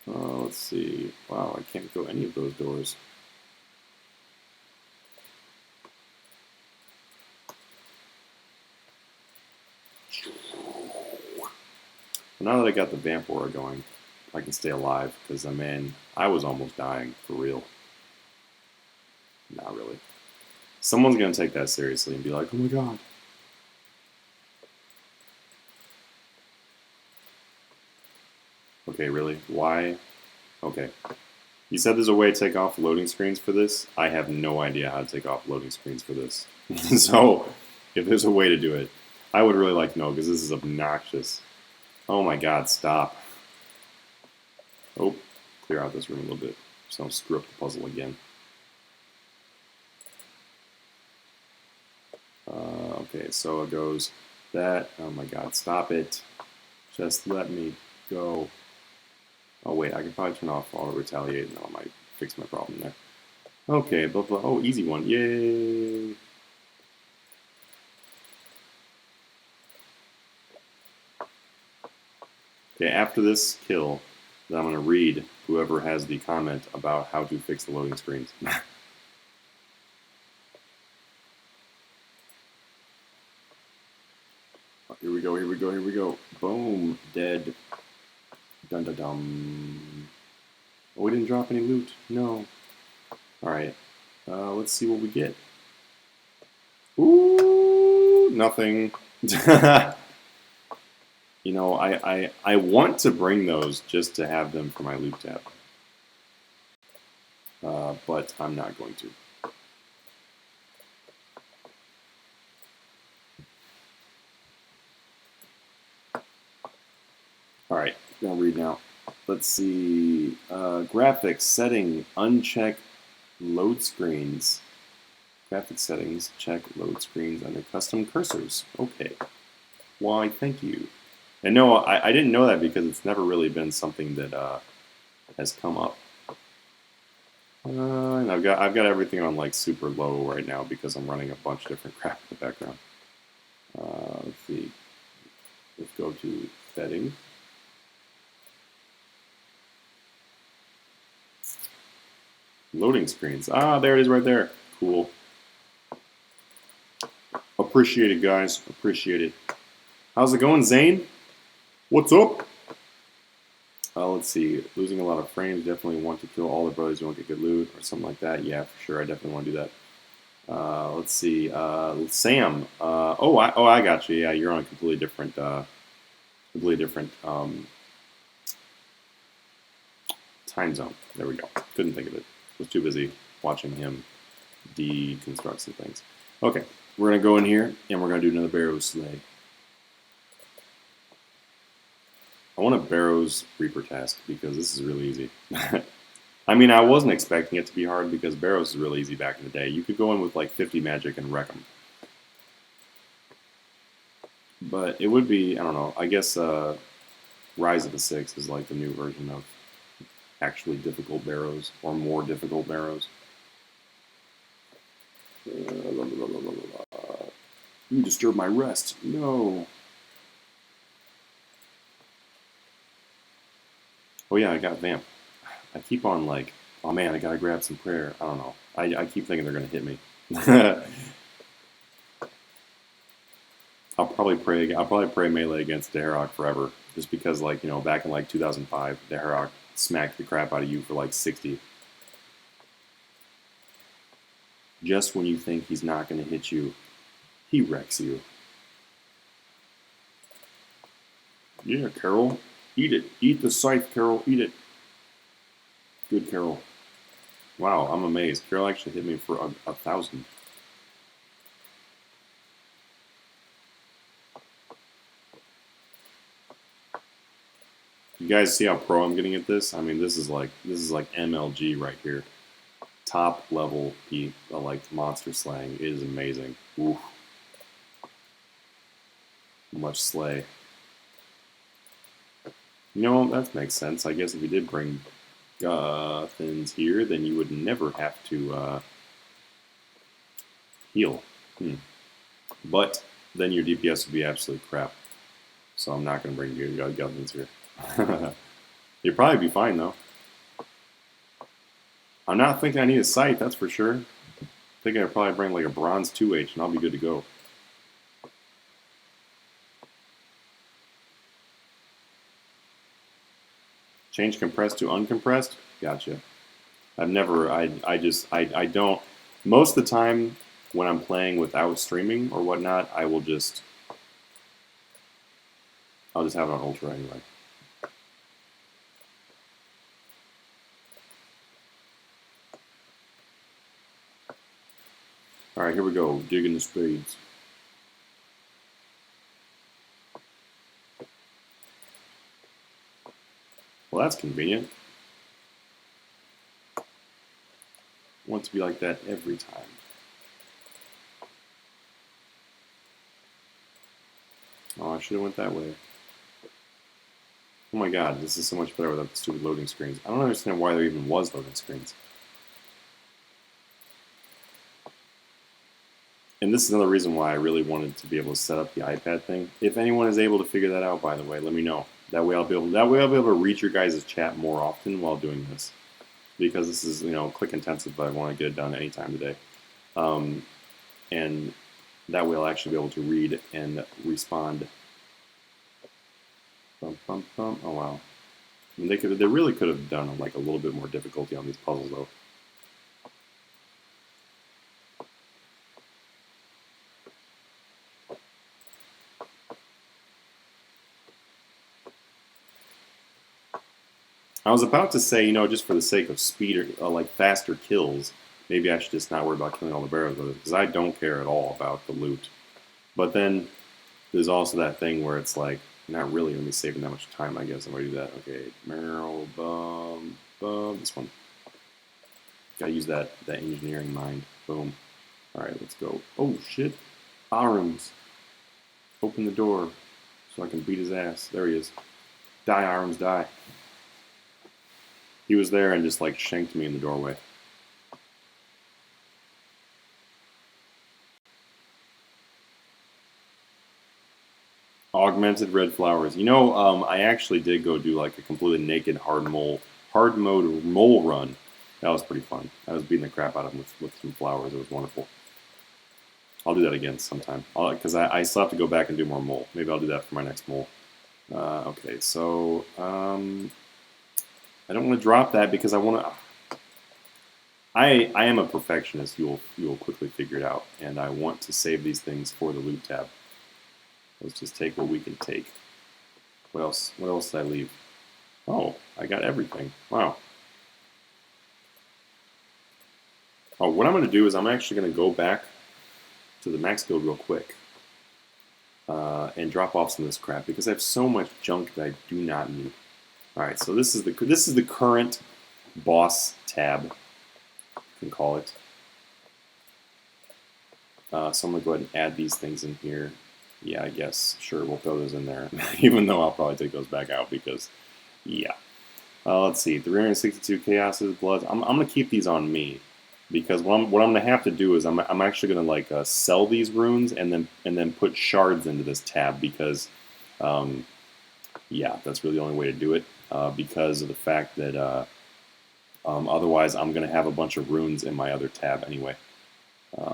Let's see. Wow, I can't go any of those doors. Now that I got the Vamp Aura going, I can stay alive, because, man, I was almost dying, for real. Not really. Someone's going to take that seriously and be like, oh my god. Okay, really? Why? Okay. You said there's a way to take off loading screens for this. I have no idea how to take off loading screens for this. So, if there's a way to do it, I would really like to know, because this is obnoxious. Oh my god, stop. Oh, clear out this room a little bit so I don't screw up the puzzle again. Okay, so it goes that. Oh my god, stop it. Just let me go. Oh wait, I can probably turn off auto retaliate and that might fix my problem there. Okay, blah blah. Oh, easy one. Yay. Okay, after this kill, then I'm going to read whoever has the comment about how to fix the loading screens. Here we go, here we go, here we go. Boom, dead. Dun dun dum. Oh, we didn't drop any loot. No. Alright, let's see what we get. Ooh, nothing. You know, I want to bring those just to have them for my loot tab. But I'm not going to. Alright, I'm gonna read now. Let's see. Graphics, setting, uncheck load screens. Graphics settings, check load screens under custom cursors. Okay. Why, thank you. And no, I didn't know that because it's never really been something that has come up. And I've got everything on like super low right now because I'm running a bunch of different crap in the background. Let's see. Let's go to settings. Loading screens. Ah, there it is right there. Cool. Appreciate it, guys. Appreciate it. How's it going, Zane? What's up? Let's see. Losing a lot of frames. Definitely want to kill all the brothers. You won't get good loot or something like that. Yeah, for sure. I definitely want to do that. Let's see. Sam. I got you. Yeah, you're on a completely different time zone. There we go. Couldn't think of it. Was too busy watching him deconstruct some things. Okay, we're gonna go in here and we're gonna do another Barrows Slay. I want a Barrows Reaper task because this is really easy. I mean, I wasn't expecting it to be hard because Barrows is really easy back in the day. You could go in with like 50 magic and wreck them. But it would be, I don't know, I guess Rise of the Six is like the new version of actually difficult Barrows, or more difficult Barrows. You disturb my rest. No. Oh yeah, I got Vamp. I keep on like, oh man, I gotta grab some prayer. I don't know. I keep thinking they're gonna hit me. I'll probably pray melee against Har'aken forever, just because, like, you know, back in like 2005, Har'aken smacked the crap out of you for like 60. Just when you think he's not going to hit you, he wrecks you. Yeah, Carol, eat it. Eat the scythe, Carol. Eat it. Good, Carol. Wow, I'm amazed. Carol actually hit me for 1,000. You guys see how pro I'm getting at this? I mean, this is like MLG right here. Top level like monster slaying. It is amazing. Oof. Much slay. You know, that makes sense. I guess if you did bring things here, then you would never have to heal. But then your DPS would be absolute crap. So I'm not going to bring your Guthix here. You'd probably be fine, though. I'm not thinking I need a sight, that's for sure. I think I'd probably bring like a bronze 2H and I'll be good to go. Change compressed to uncompressed? Gotcha. I've never, I don't, most of the time when I'm playing without streaming or whatnot, I'll just have it on ultra anyway. Alright, here we go, digging the spades. Well, that's convenient. I want it to be like that every time. Oh, I should have went that way. Oh my god, this is so much better without the stupid loading screens. I don't understand why there even was loading screens. And this is another reason why I really wanted to be able to set up the iPad thing. If anyone is able to figure that out, by the way, let me know. That way I'll be able to read your guys' chat more often while doing this. Because this is, you know, click intensive, but I want to get it done anytime today. And that way I'll actually be able to read and respond. Bum, bum, bum. Oh wow. I mean, they really could have done like a little bit more difficulty on these puzzles though. I was about to say, you know, just for the sake of speed or like faster kills, maybe I should just not worry about killing all the barrels with it, because I don't care at all about the loot. But then there's also that thing where it's like, not really going to be saving that much time, I guess. I'm going to do that. Okay, barrel, this one. Gotta use that engineering mind. Boom. Alright, let's go. Oh, shit. Arms. Open the door so I can beat his ass. There he is. Die, Arms, die. He was there and just like shanked me in the doorway. Augmented red flowers. You know, I actually did go do like a completely naked hard mode mole run. That was pretty fun. I was beating the crap out of him with some flowers. It was wonderful. I'll do that again sometime. Because I still have to go back and do more mole. Maybe I'll do that for my next mole. Okay, so I don't want to drop that because I want to. I am a perfectionist. You will quickly figure it out, and I want to save these things for the loot tab. Let's just take what we can take. What else? What else did I leave? Oh, I got everything. Wow. Oh, what I'm going to do is I'm actually going to go back to the max guild real quick and drop off some of this crap because I have so much junk that I do not need. All right, so this is the current boss tab, you can call it. So I'm going to go ahead and add these things in here. Yeah, I guess. Sure, we'll throw those in there, even though I'll probably take those back out because, yeah. Let's see, 362 Chaoses, Bloods. I'm going to keep these on me because what I'm going to have to do is I'm actually going to like sell these runes and then put shards into this tab because, yeah, that's really the only way to do it because of the fact that otherwise I'm going to have a bunch of runes in my other tab anyway.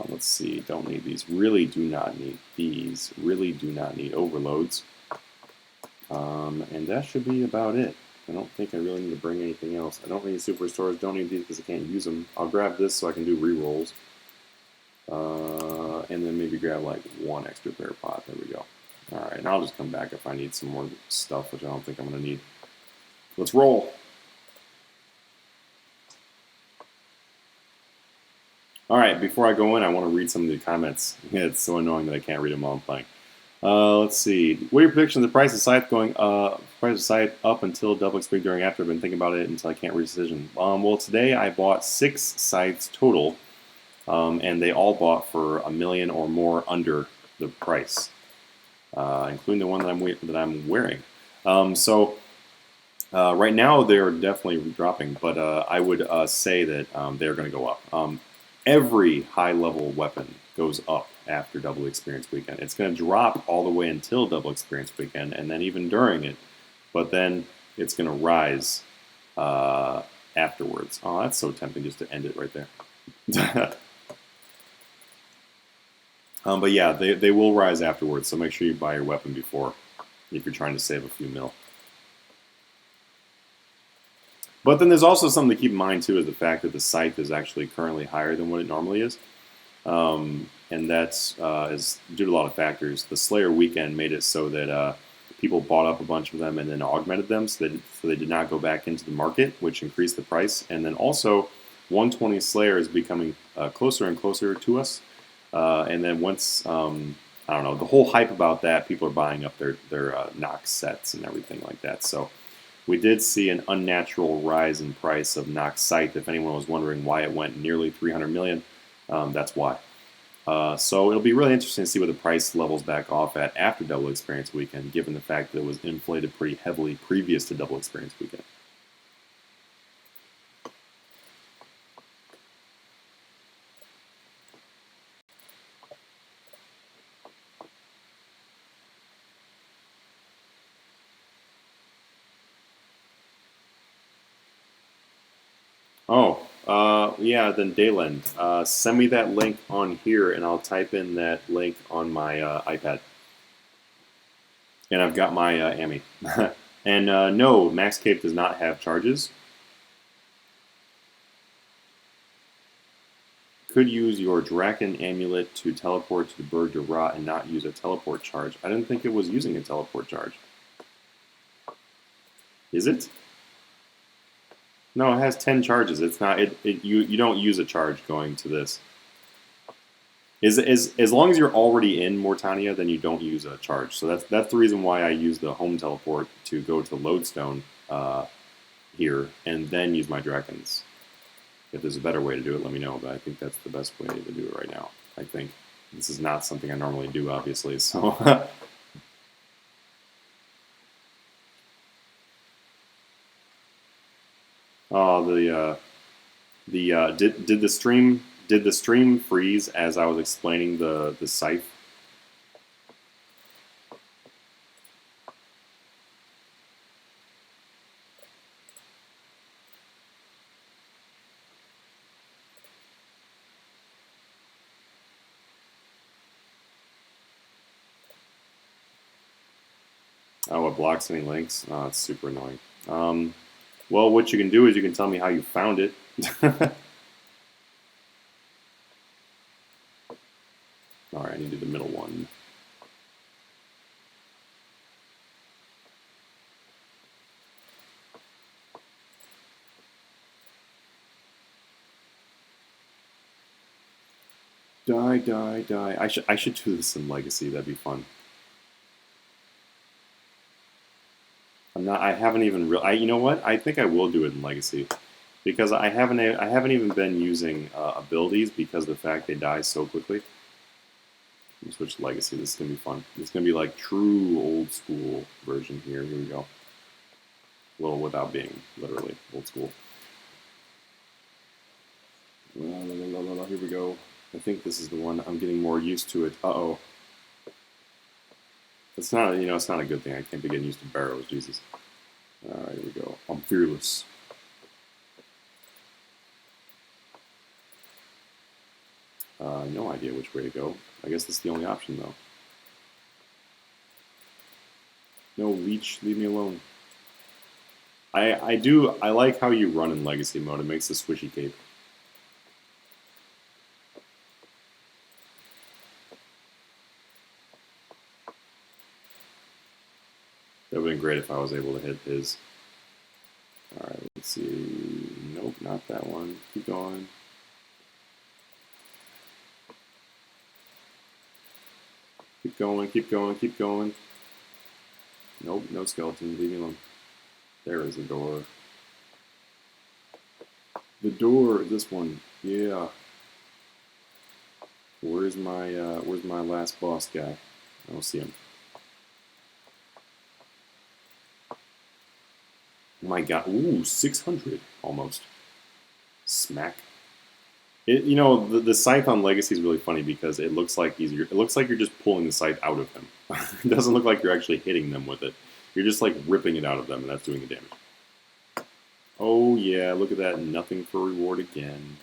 Let's see, don't need these. Really do not need these. Really do not need overloads. And that should be about it. I don't think I really need to bring anything else. I don't need super restores. Don't need these because I can't use them. I'll grab this so I can do rerolls. And then maybe grab like one extra pair pot. There we go. Alright, and I'll just come back if I need some more stuff, which I don't think I'm going to need. Let's roll. All right, before I go in, I want to read some of the comments. It's so annoying that I can't read them while I'm playing. Let's see. What are your predictions of the price of Scythe going price of Scythe up until double XP during after? I've been thinking about it until I can't read a decision. Well, today I bought 6 Scythes total, and they all bought for $1 million or more under the price, including the one that I'm wearing. Right now they're definitely dropping, but I would say that they're going to go up. Every high-level weapon goes up after Double Experience Weekend. It's going to drop all the way until Double Experience Weekend, and then even during it, but then it's going to rise afterwards. Oh, that's so tempting just to end it right there. But yeah, they will rise afterwards, so make sure you buy your weapon before if you're trying to save a few mil. But then there's also something to keep in mind, too, is the fact that the Scythe is actually currently higher than what it normally is. And that's is due to a lot of factors. The Slayer weekend made it so that people bought up a bunch of them and then augmented them, so they did not go back into the market, which increased the price. And then also, 120 Slayer is becoming closer and closer to us. And then once, I don't know, the whole hype about that, people are buying up their Nox sets and everything like that. So we did see an unnatural rise in price of Nox Scythe. If anyone was wondering why it went nearly 300 million, that's why. So it'll be really interesting to see what the price levels back off at after Double Experience Weekend, given the fact that it was inflated pretty heavily previous to Double Experience Weekend. Oh, yeah, then Dayland. Send me that link on here, and I'll type in that link on my iPad. And I've got my Ami. And no, Max Cape does not have charges. Could use your Draken Amulet to teleport to the Berg de Rot and not use a teleport charge. I didn't think it was using a teleport charge. Is it? No, it has 10 charges. It's not. You don't use a charge going to this. As long as you're already in Mortania, then you don't use a charge. So that's the reason why I use the home teleport to go to Lodestone here and then use my Drakens. If there's a better way to do it, let me know. But I think that's the best way to do it right now. I think this is not something I normally do, obviously. So. Oh, did the stream freeze as I was explaining the scythe? Oh, it blocks any links? Oh, it's super annoying. Well, what you can do is you can tell me how you found it. Alright, I need to do the middle one. Die, die, die. I should do this in Legacy, that'd be fun. I haven't even you know what? I think I will do it in Legacy. Because I haven't even been using abilities because of the fact they die so quickly. Let me switch to Legacy. This is gonna be fun. This is gonna be like true old school version here. Here we go. Well, without being literally old school. Here we go. I think this is the one. I'm getting more used to it. Uh-oh. It's not, it's not a good thing. I can't be getting used to barrows. Jesus. Alright, here we go. I'm fearless. No idea which way to go. I guess that's the only option, though. No, Leech, leave me alone. I like how you run in Legacy mode. It makes the swishy cape. That would have been great if I was able to hit his. Alright, let's see. Nope, not that one. Keep going. Keep going, keep going, keep going. Nope, no skeleton. Leave me alone. There is the door. The door, this one. Yeah. Where's my last boss guy? I don't see him. Oh my god. Ooh, 600 almost. Smack. You know, the scythe on Legacy is really funny because it looks like it looks like you're just pulling the scythe out of them. It doesn't look like you're actually hitting them with it. You're just like ripping it out of them, and that's doing the damage. Oh yeah, look at that. Nothing for reward again.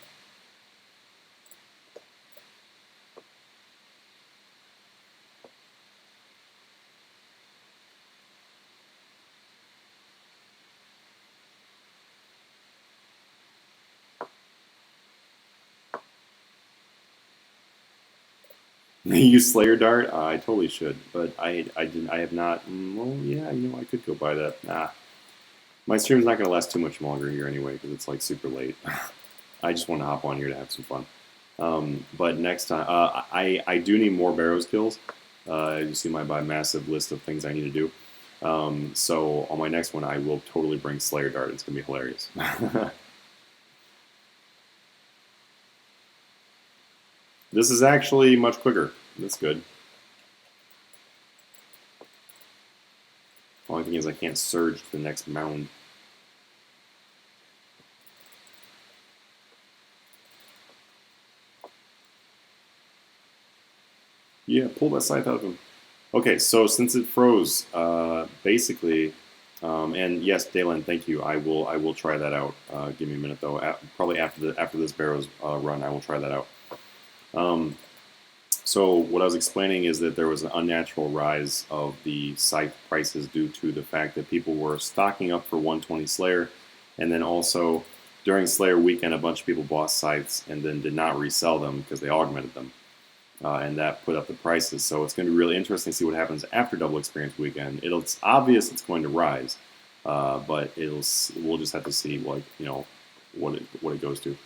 Use Slayer Dart? I totally should, but I didn't. I have not. Well, yeah, you know, I could go buy that. My stream's not going to last too much longer here anyway because it's like super late. I just want to hop on here to have some fun. But next time, I do need more Bandos Kills. You see my massive list of things I need to do. So on my next one, I will totally bring Slayer Dart. It's going to be hilarious. This is actually much quicker. That's good. Only thing is I can't surge to the next mound. Yeah, pull that scythe out of him. Okay, so since it froze, basically, and yes, Dalen, thank you. I will try that out. Give me a minute though. Probably after this Barrows run, I will try that out. So what I was explaining is that there was an unnatural rise of the scythe prices due to the fact that people were stocking up for 120 Slayer, and then also during Slayer weekend, a bunch of people bought scythes and then did not resell them because they augmented them, and that put up the prices. So it's going to be really interesting to see what happens after Double Experience weekend. It's obvious it's going to rise, but we'll just have to see what it goes to.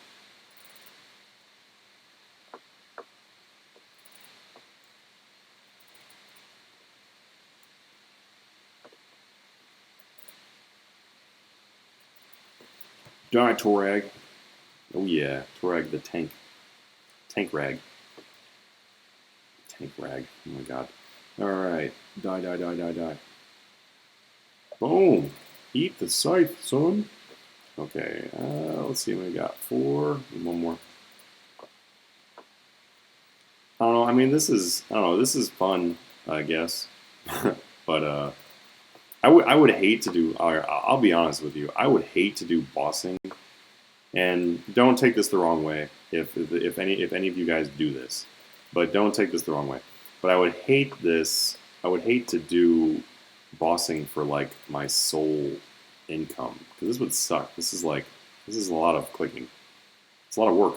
Die, Torag. Oh yeah, Torag the tank. Tank rag. Tank rag. Oh my god. Alright. Die, die, die, die, die. Boom! Eat the scythe, son! Okay, let's see what we got. 4. One more. I don't know, I mean, this is fun, I guess. But, I would hate to do, I'll be honest with you, I would hate to do bossing, and don't take this the wrong way if any of you guys do this, but don't take this the wrong way. But I would hate to do bossing for like my sole income, because this would suck. This is a lot of clicking. It's a lot of work.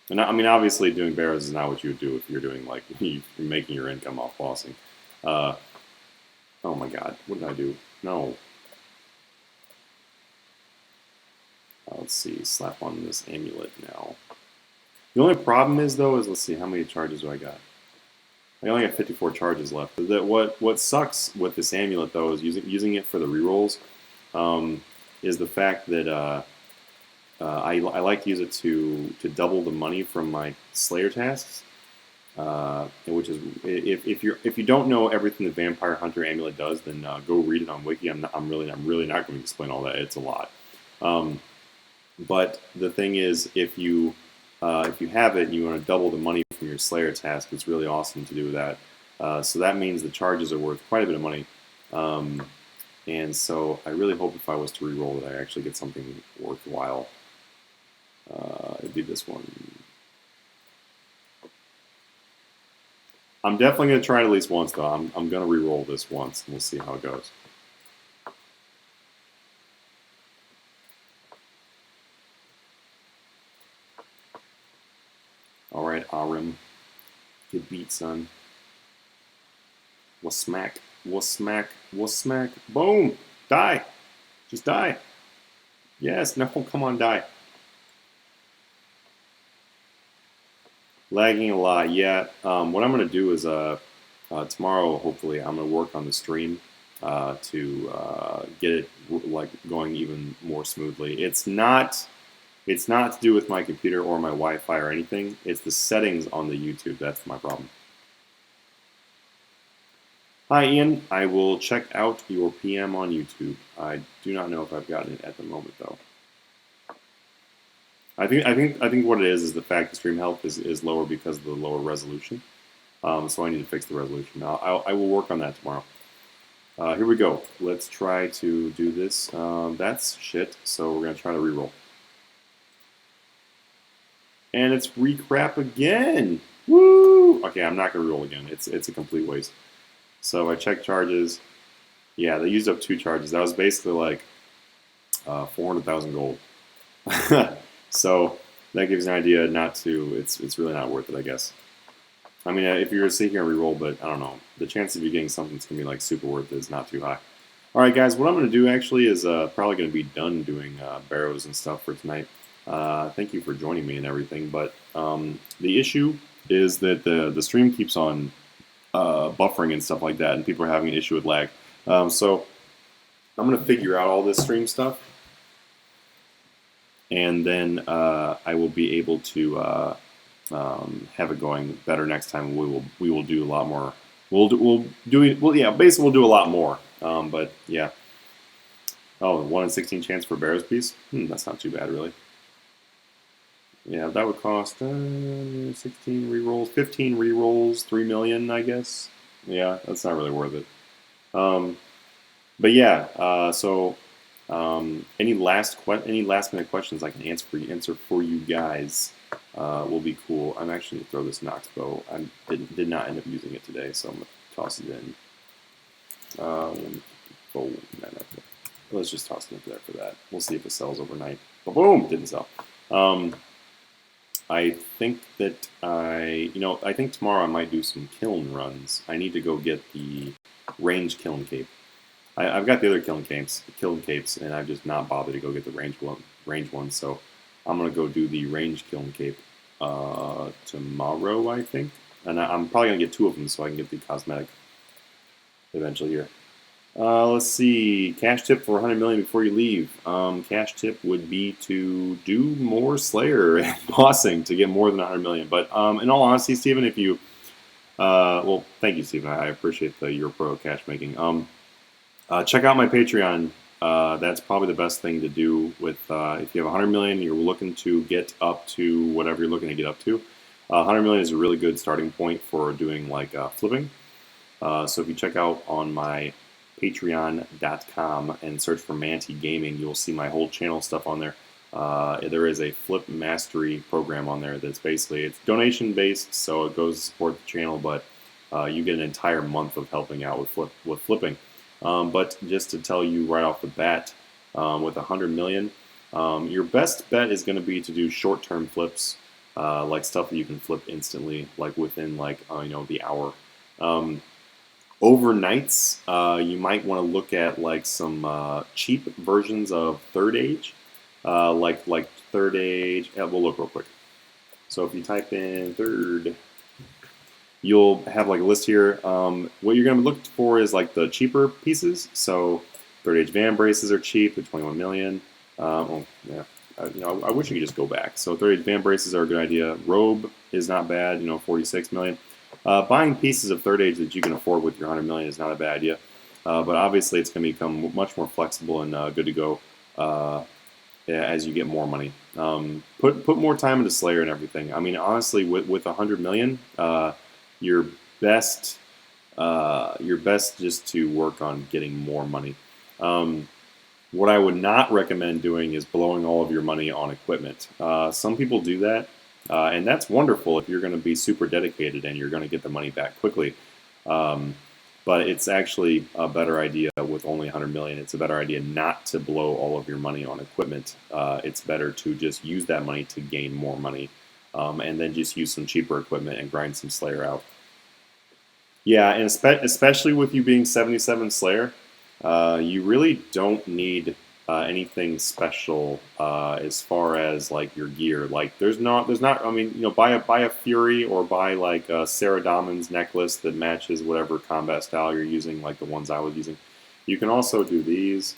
And I mean, obviously, doing Barrows is not what you would do if you're doing like you're making your income off bossing. Oh my god, what did I do? No. Let's see, slap on this amulet now. The only problem is though let's see, how many charges do I got? I only have 54 charges left. What sucks with this amulet though is using it for the rerolls. Is the fact that I like to use it to double the money from my Slayer tasks. Which is if you don't know everything the Vampire Hunter amulet does, then go read it on Wiki. I'm really not going to explain all that. It's a lot. But the thing is, if you have it and you want to double the money from your Slayer task, it's really awesome to do that. So that means the charges are worth quite a bit of money. And so I really hope if I was to reroll that I actually get something worthwhile. It'd be this one. I'm definitely going to try it at least once, though. I'm going to re-roll this once, and we'll see how it goes. Alright, Arim. Get beat, son. We'll smack. We'll smack. We'll smack. Boom! Die! Just die! Yes, no, come on, die. Lagging a lot, yeah. What I'm going to do is tomorrow, hopefully, I'm going to work on the stream to get it like going even more smoothly. It's not to do with my computer or my Wi-Fi or anything. It's the settings on the YouTube that's my problem. Hi, Ian. I will check out your PM on YouTube. I do not know if I've gotten it at the moment, though. I think what it is the fact the stream health is lower because of the lower resolution. So I need to fix the resolution. I will work on that tomorrow. Here we go. Let's try to do this. That's shit. So we're gonna try to reroll. And it's recrap again. Woo! Okay, I'm not gonna reroll again. It's a complete waste. So I checked charges. Yeah, they used up 2 charges. That was basically like 400,000 gold. So that gives an idea not to. It's really not worth it, I guess. I mean, if you're sitting here and reroll, but I don't know, the chance of you getting something that's gonna be like super worth it is not too high. All right, guys, what I'm gonna do actually is probably gonna be done doing barrows and stuff for tonight. Thank you for joining me and everything, but the issue is that the stream keeps on buffering and stuff like that, and people are having an issue with lag. So I'm gonna figure out all this stream stuff, and then I will be able to have it going better next time. We will do a lot more. Basically we'll do a lot more. But yeah. Oh, 1 in 16 chance for Barrow's piece. That's not too bad, really. Yeah, that would cost 16 rerolls, 15 rerolls, 3 million, I guess. Yeah, that's not really worth it. But yeah, so any last minute questions I can answer for you guys will be cool. I'm actually gonna throw this Nox bow. I did not end up using it today, so I'm gonna toss it in. Let's just toss it into there for that. We'll see if it sells overnight. Boom! Didn't sell. I think that I think tomorrow I might do some kiln runs. I need to go get the range kiln cape. I've got the other kiln capes, and I've just not bothered to go get the range one. So I'm gonna go do the range kiln cape tomorrow, I think, and I'm probably gonna get 2 of them so I can get the cosmetic eventually here. Let's see. Cash tip for 100 million before you leave. Cash tip would be to do more Slayer and bossing to get more than 100 million. But in all honesty, Steven, if you, well, thank you, Steven. I appreciate the Euro Pro cash making. Check out my Patreon. That's probably the best thing to do with if you have 100 million, you're looking to get up to whatever you're looking to get up to. 100 million is a really good starting point for doing like flipping. So if you check out on my patreon.com and search for Manatee Gaming, you'll see my whole channel stuff on there. There is a flip mastery program on there that's basically, it's donation based, so it goes to support the channel, but you get an entire month of helping out with flipping. But just to tell you right off the bat, with 100 million, your best bet is going to be to do short-term flips, like stuff that you can flip instantly, like within like the hour. Overnights, you might want to look at like some cheap versions of Third Age, like Third Age. Yeah, we'll look real quick. So if you type in Third, you'll have like a list here. What you're going to look for is like the cheaper pieces. So Third Age Van Braces are cheap. They're 21 million. Well, yeah. I wish you could just go back. So Third Age Van Braces are a good idea. Robe is not bad. 46 million. Buying pieces of Third Age that you can afford with your 100 million is not a bad idea, but obviously it's going to become much more flexible and good to go as you get more money. Put more time into Slayer and everything. I mean, honestly, with 100 million, your best just to work on getting more money. What I would not recommend doing is blowing all of your money on equipment. Some people do that. And that's wonderful if you're going to be super dedicated and you're going to get the money back quickly. But it's actually a better idea with only 100 million. It's a better idea not to blow all of your money on equipment. It's better to just use that money to gain more money, and then just use some cheaper equipment and grind some Slayer out. Yeah, and especially with you being 77 Slayer, you really don't need anything special as far as like your gear. Like there's not. I mean, you know, buy a Fury or buy like a Sarah Damon's necklace that matches whatever combat style you're using, like the ones I was using. You can also do these.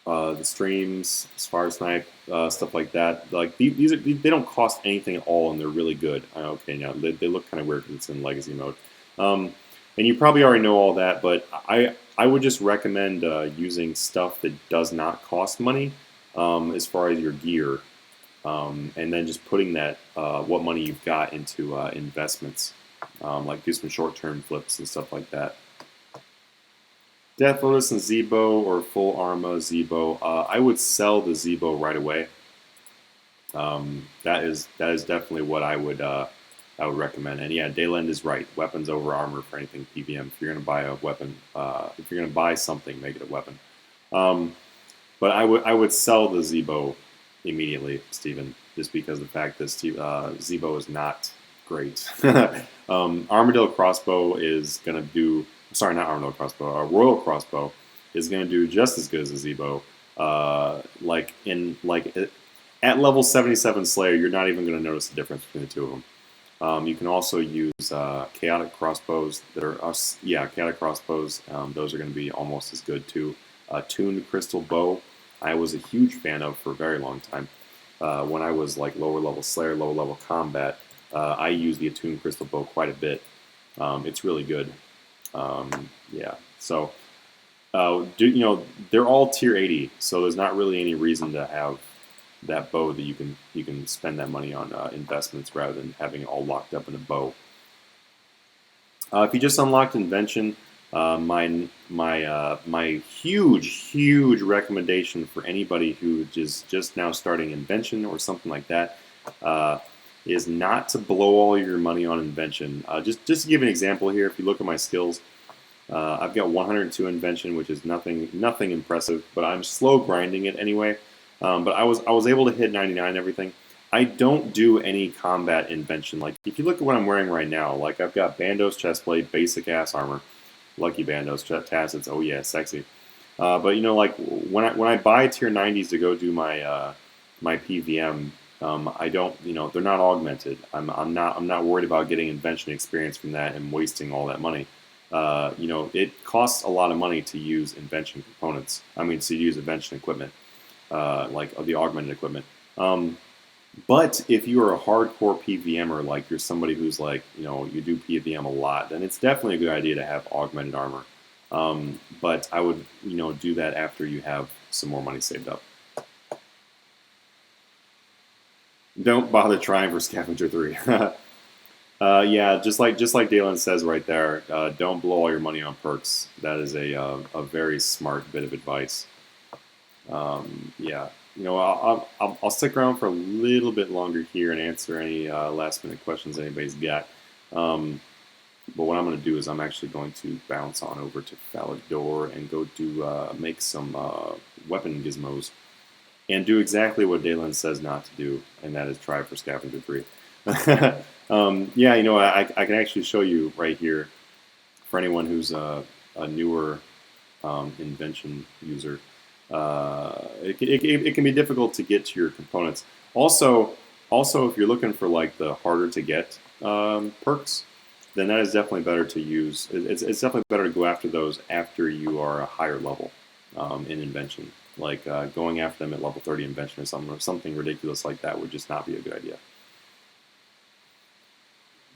The streams, Fire Snipe, stuff like that. Like they don't cost anything at all, and they're really good. Okay, now they look kind of weird because it's in Legacy mode. And you probably already know all that, but I would just recommend using stuff that does not cost money as far as your gear, and then just putting that what money you've got into investments, like do some short-term flips and stuff like that. Death Lotus and Zebo or full Arma Zebo. I would sell the Zebo right away. That is definitely what I would recommend. And yeah, Dayland is right. Weapons over armor for anything PVM. If you're gonna buy a weapon, if you're gonna buy something, make it a weapon. But I would sell the Zebo immediately, Steven, just because of the fact that Zebo is not great. Armadyl crossbow is gonna do. Sorry, not Armadyl crossbow. A Royal crossbow is going to do just as good as a Zebo. At level 77 Slayer, you're not even going to notice the difference between the two of them. You can also use chaotic crossbows that are chaotic crossbows. Those are going to be almost as good too. Tuned crystal bow, I was a huge fan of for a very long time. When I was like lower level Slayer, lower level combat, I used the attuned crystal bow quite a bit. It's really good. So they're all tier 80, so there's not really any reason to have that bow that you can spend that money on investments rather than having it all locked up in a bow. If you just unlocked Invention, my huge recommendation for anybody who is just now starting Invention or something like that is not to blow all your money on Invention. Just to give an example here, if you look at my skills, I've got 102 Invention, which is nothing impressive, but I'm slow grinding it anyway. But I was able to hit 99 and everything. I don't do any combat Invention. Like if you look at what I'm wearing right now, like I've got Bandos chestplate, basic ass armor, lucky Bandos tassets. Oh yeah, sexy. But you know, like when I buy tier 90s to go do my my PVM. I don't, they're not augmented. I'm not worried about getting Invention experience from that and wasting all that money. It costs a lot of money to use Invention components. I mean, to use Invention equipment, like the augmented equipment. But if you are a hardcore PVMer, like you're somebody who's like, you do PVM a lot, then it's definitely a good idea to have augmented armor. But I would, do that after you have some more money saved up. Don't bother trying for Scavenger 3. Yeah, just like Dalen says right there, don't blow all your money on perks. That is a very smart bit of advice. Yeah, I'll stick around for a little bit longer here and answer any last minute questions anybody's got. But what I'm going to do is I'm actually going to bounce on over to Falador and go do make some weapon gizmos. And do exactly what Dalen says not to do, and that is try for Scavenger 3. Yeah, I can actually show you right here, for anyone who's a newer Invention user, it can be difficult to get to your components. Also, if you're looking for like the harder to get perks, then that is definitely better to use. It's definitely better to go after those after you are a higher level in Invention. Like going after them at level 30 Invention or something ridiculous like that would just not be a good idea.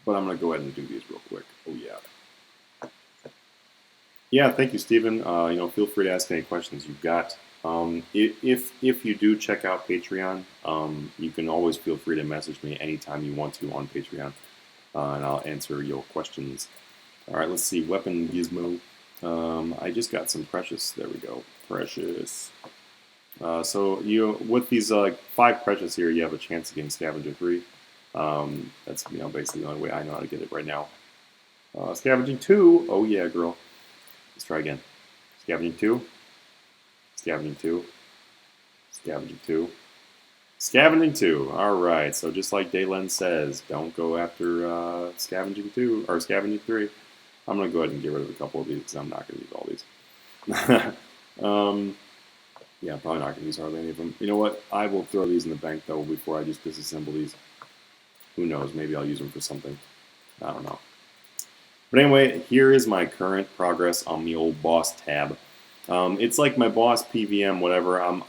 But I'm going to go ahead and do these real quick. Oh, yeah. Yeah, thank you, Stephen. Feel free to ask any questions you've got. If you do check out Patreon, you can always feel free to message me anytime you want to on Patreon, and I'll answer your questions. All right, let's see. Weapon Gizmo. I just got some Precious. There we go. Precious. So with these 5 Precious here, you have a chance of getting Scavenger 3. That's basically the only way I know how to get it right now. Scavenging 2. Oh yeah, girl. Let's try again. Scavenging 2. Scavenging 2. Scavenging 2. Scavenging 2. All right. So just like Daylen says, don't go after Scavenging 2 or Scavenging 3. I'm gonna go ahead and get rid of a couple of these because I'm not gonna use all these. Yeah, probably not going to use hardly any of them. You know what? I will throw these in the bank, though, before I just disassemble these. Who knows? Maybe I'll use them for something. I don't know. But anyway, here is my current progress on the old boss tab. It's like my boss PVM, whatever.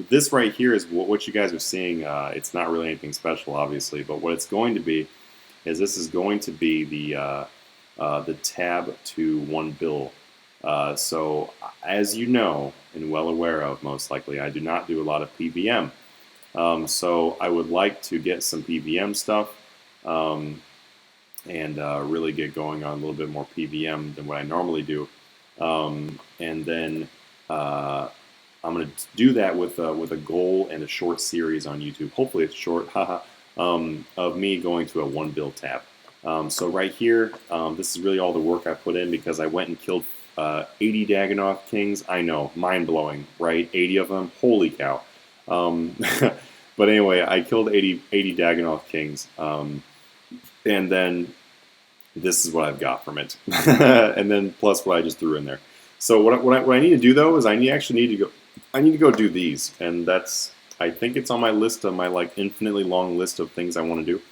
This right here is what you guys are seeing. It's not really anything special, obviously, but what it's going to be is this is going to be the tab to 1 bill. So, as you know, and well aware of, most likely, I do not do a lot of PVM. So I would like to get some PVM stuff and really get going on a little bit more PVM than what I normally do. And then I'm going to do that with a goal and a short series on YouTube. Hopefully it's short, haha, of me going to a 1 bill tab. So right here, this is really all the work I put in because I went and killed 80 Dagannoth Kings. I know, mind-blowing, right? 80 of them? Holy cow. But anyway, I killed 80 Dagannoth Kings. And then this is what I've got from it. And then plus what I just threw in there. So what I need to do, though, is I need to go do these. And that's, I think it's on my list of my, like, infinitely long list of things I want to do.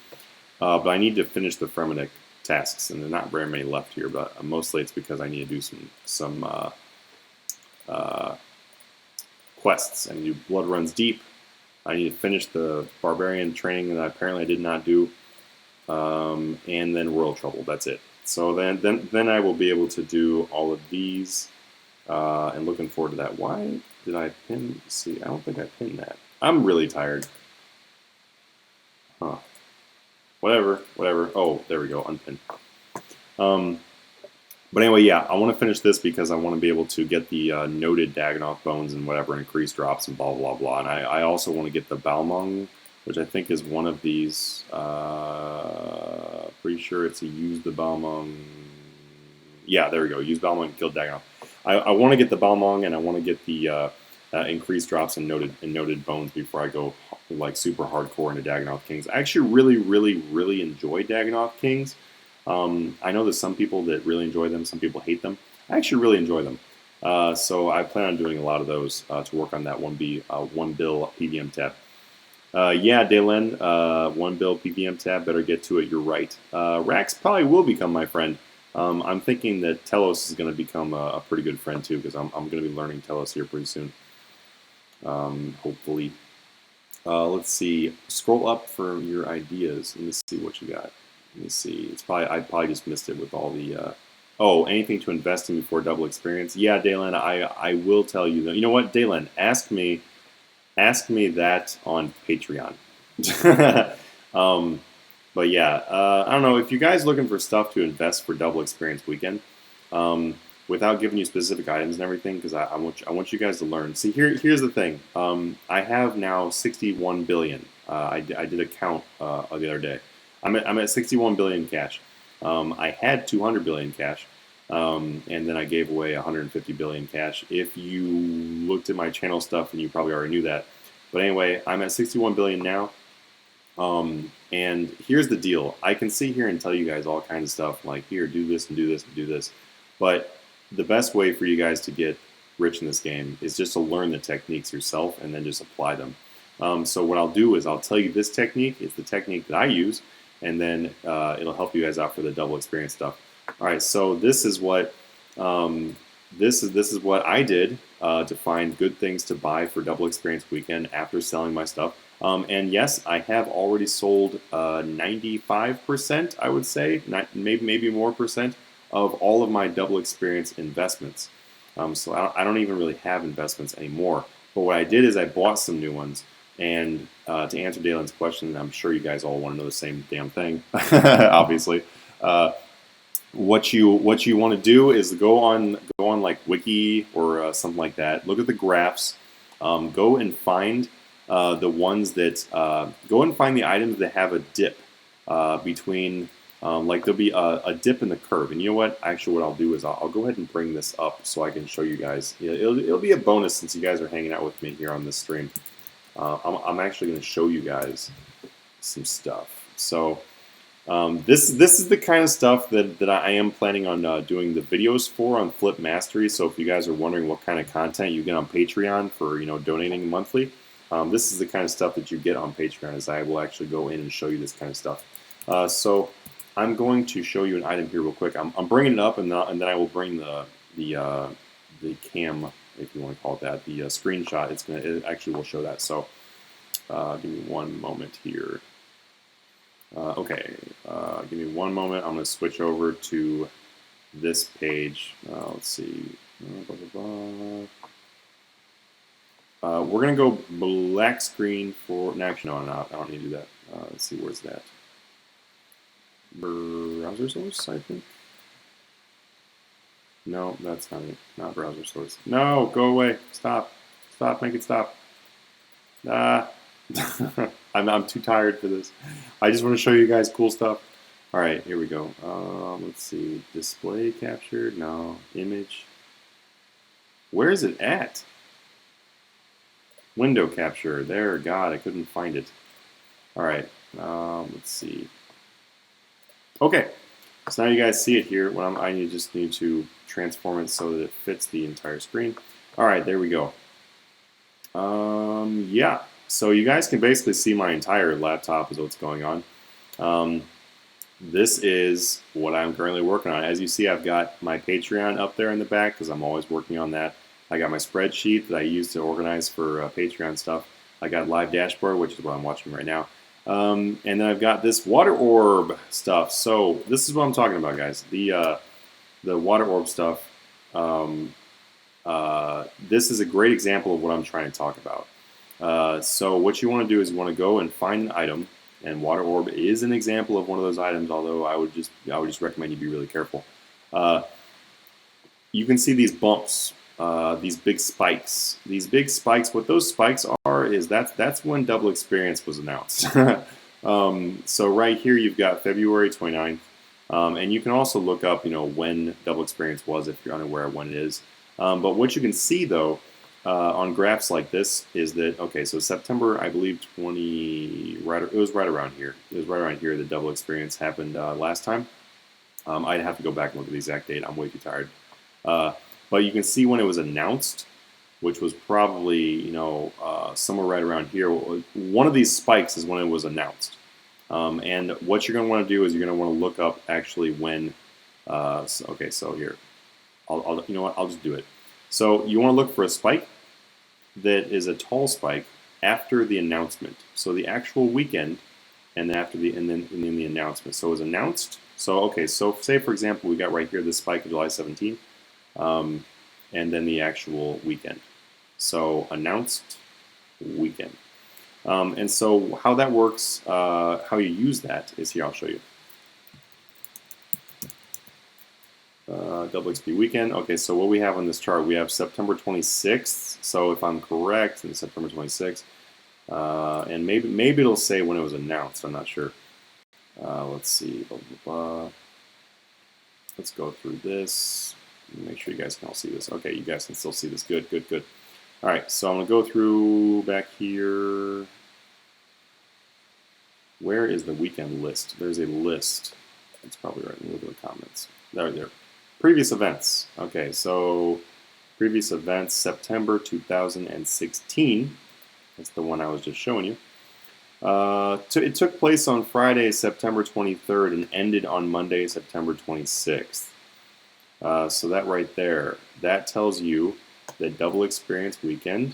But I need to finish the Fremennik tasks, and there are not very many left here, but mostly it's because I need to do some quests. I need to do Blood Runs Deep. I need to finish the Barbarian training that apparently I did not do, and then World Trouble. That's it. So then I will be able to do all of these, and looking forward to that. Why did I pin? See, I don't think I pinned that. I'm really tired. Huh. Whatever. Oh, there we go, unpin. But anyway, yeah, I want to finish this because I want to be able to get the noted Dagannoth bones and whatever, and increase drops and blah, blah, blah. And I also want to get the Balmung, which I think is one of these. Pretty sure it's a use the Balmung. Yeah, there we go. Use Balmung, kill Dagannoth. I want to get the Balmung, and I want to get the increased drops and noted bones before I go like super hardcore into Dagannoth Kings. I actually really enjoy Dagannoth Kings. I know there's some people that really enjoy them, some people hate them. I actually really enjoy them. So I plan on doing a lot of those to work on that 1 bill PVM tab. Yeah, Dalen, 1 bill PVM tab, better get to it, you're right. Rax probably will become my friend. I'm thinking that Telos is going to become a pretty good friend too, because I'm going to be learning Telos here pretty soon. Hopefully. Let's see. Scroll up for your ideas. Let me see what you got. Let me see. I probably just missed it with all the. Oh, anything to invest in before double experience? Yeah, Dalen. I will tell you that. You know what, Dalen? Ask me that on Patreon. But yeah, I don't know if you guys looking for stuff to invest for double experience weekend. Without giving you specific items and everything, because I want you guys to learn. See, here's the thing. I have now 61 billion. I did a count the other day. I'm at 61 billion cash. I had 200 billion cash, and then I gave away 150 billion cash. If you looked at my channel stuff, and you probably already knew that. But anyway, I'm at 61 billion now. And here's the deal. I can sit here and tell you guys all kinds of stuff, like here, do this and do this and do this, but the best way for you guys to get rich in this game is just to learn the techniques yourself and then just apply them. So what I'll do is I'll tell you this technique is the technique that I use, and then it'll help you guys out for the double experience stuff. All right, so this is what this is what I did to find good things to buy for double experience weekend after selling my stuff. And yes, I have already sold 95%, I would say, maybe more percent of all of my double experience investments. So I don't even really have investments anymore. But what I did is I bought some new ones. And to answer Dalen's question, I'm sure you guys all want to know the same damn thing, obviously. What you want to do is go on like Wiki or something like that. Look at the graphs. Go and find the ones that go and find the items that have a dip between. Like there'll be a dip in the curve, and you know what? Actually, what I'll do is I'll go ahead and bring this up so I can show you guys. It'll be a bonus since you guys are hanging out with me here on this stream. I'm actually going to show you guys some stuff. So This is the kind of stuff that I am planning on doing the videos for on Flip Mastery. So if you guys are wondering what kind of content you get on Patreon for donating monthly, this is the kind of stuff that you get on Patreon. Is I will actually go in and show you this kind of stuff. So I'm going to show you an item here real quick. I'm bringing it up, and then I will bring the cam, if you want to call it that, the screenshot. It actually will show that. So give me one moment here. Okay, give me one moment. I'm going to switch over to this page. Let's see. We're going to go black screen for. No, actually, no, I'm not. I don't need to do that. Let's see, where's that? Browser source, I think. No, that's not it. Not browser source. No, go away. Stop. Stop. Make it stop. Ah. I'm too tired for this. I just want to show you guys cool stuff. All right, here we go. Let's see. Display captured. No. Image. Where is it at? Window capture. There. God, I couldn't find it. All right. Let's see. Okay. So now you guys see it here. Just need to transform it so that it fits the entire screen. All right, there we go. Yeah. So you guys can basically see my entire laptop is what's going on. This is what I'm currently working on. As you see, I've got my Patreon up there in the back because I'm always working on that. I got my spreadsheet that I use to organize for Patreon stuff. I got live dashboard, which is what I'm watching right now. And then I've got this water orb stuff. So this is what I'm talking about, guys. The water orb stuff. This is a great example of what I'm trying to talk about. So what you want to do is you want to go and find an item, and water orb is an example of one of those items. Although I would just recommend you be really careful. You can see these bumps, these big spikes. These big spikes. What those spikes are is that's when double experience was announced. So right here you've got February 29th, and you can also look up when double experience was if you're unaware of when it is. But what you can see though. On graphs like this is that, okay, so September, I believe, it was right around here. It was right around here that double experience happened last time. I'd have to go back and look at the exact date. I'm way too tired. But you can see when it was announced, which was probably, somewhere right around here. One of these spikes is when it was announced. And what you're going to want to do is you're going to want to look up actually when, okay, so here, you know what, I'll just do it. So you want to look for a spike that is a tall spike after the announcement. So the actual weekend, and then the announcement. So it was announced. So okay, so say for example we got right here the spike of July 17th, and then the actual weekend. So announced weekend. And so how that works, how you use that is here. I'll show you. Double XP weekend. Okay, so what we have on this chart, we have September 26th. So if I'm correct, in September 26th, and maybe it'll say when it was announced. I'm not sure. Let's see. Blah, blah, blah. Let's go through this. Make sure you guys can all see this. Okay, you guys can still see this. Good, good, good. All right, so I'm gonna go through back here. Where is the weekend list? There's a list. It's probably right in the middle of the comments. There. Previous events. Okay, so previous events, September 2016. That's the one I was just showing you. It took place on Friday, September 23rd, and ended on Monday, September 26th. So that right there, that tells you that double experience weekend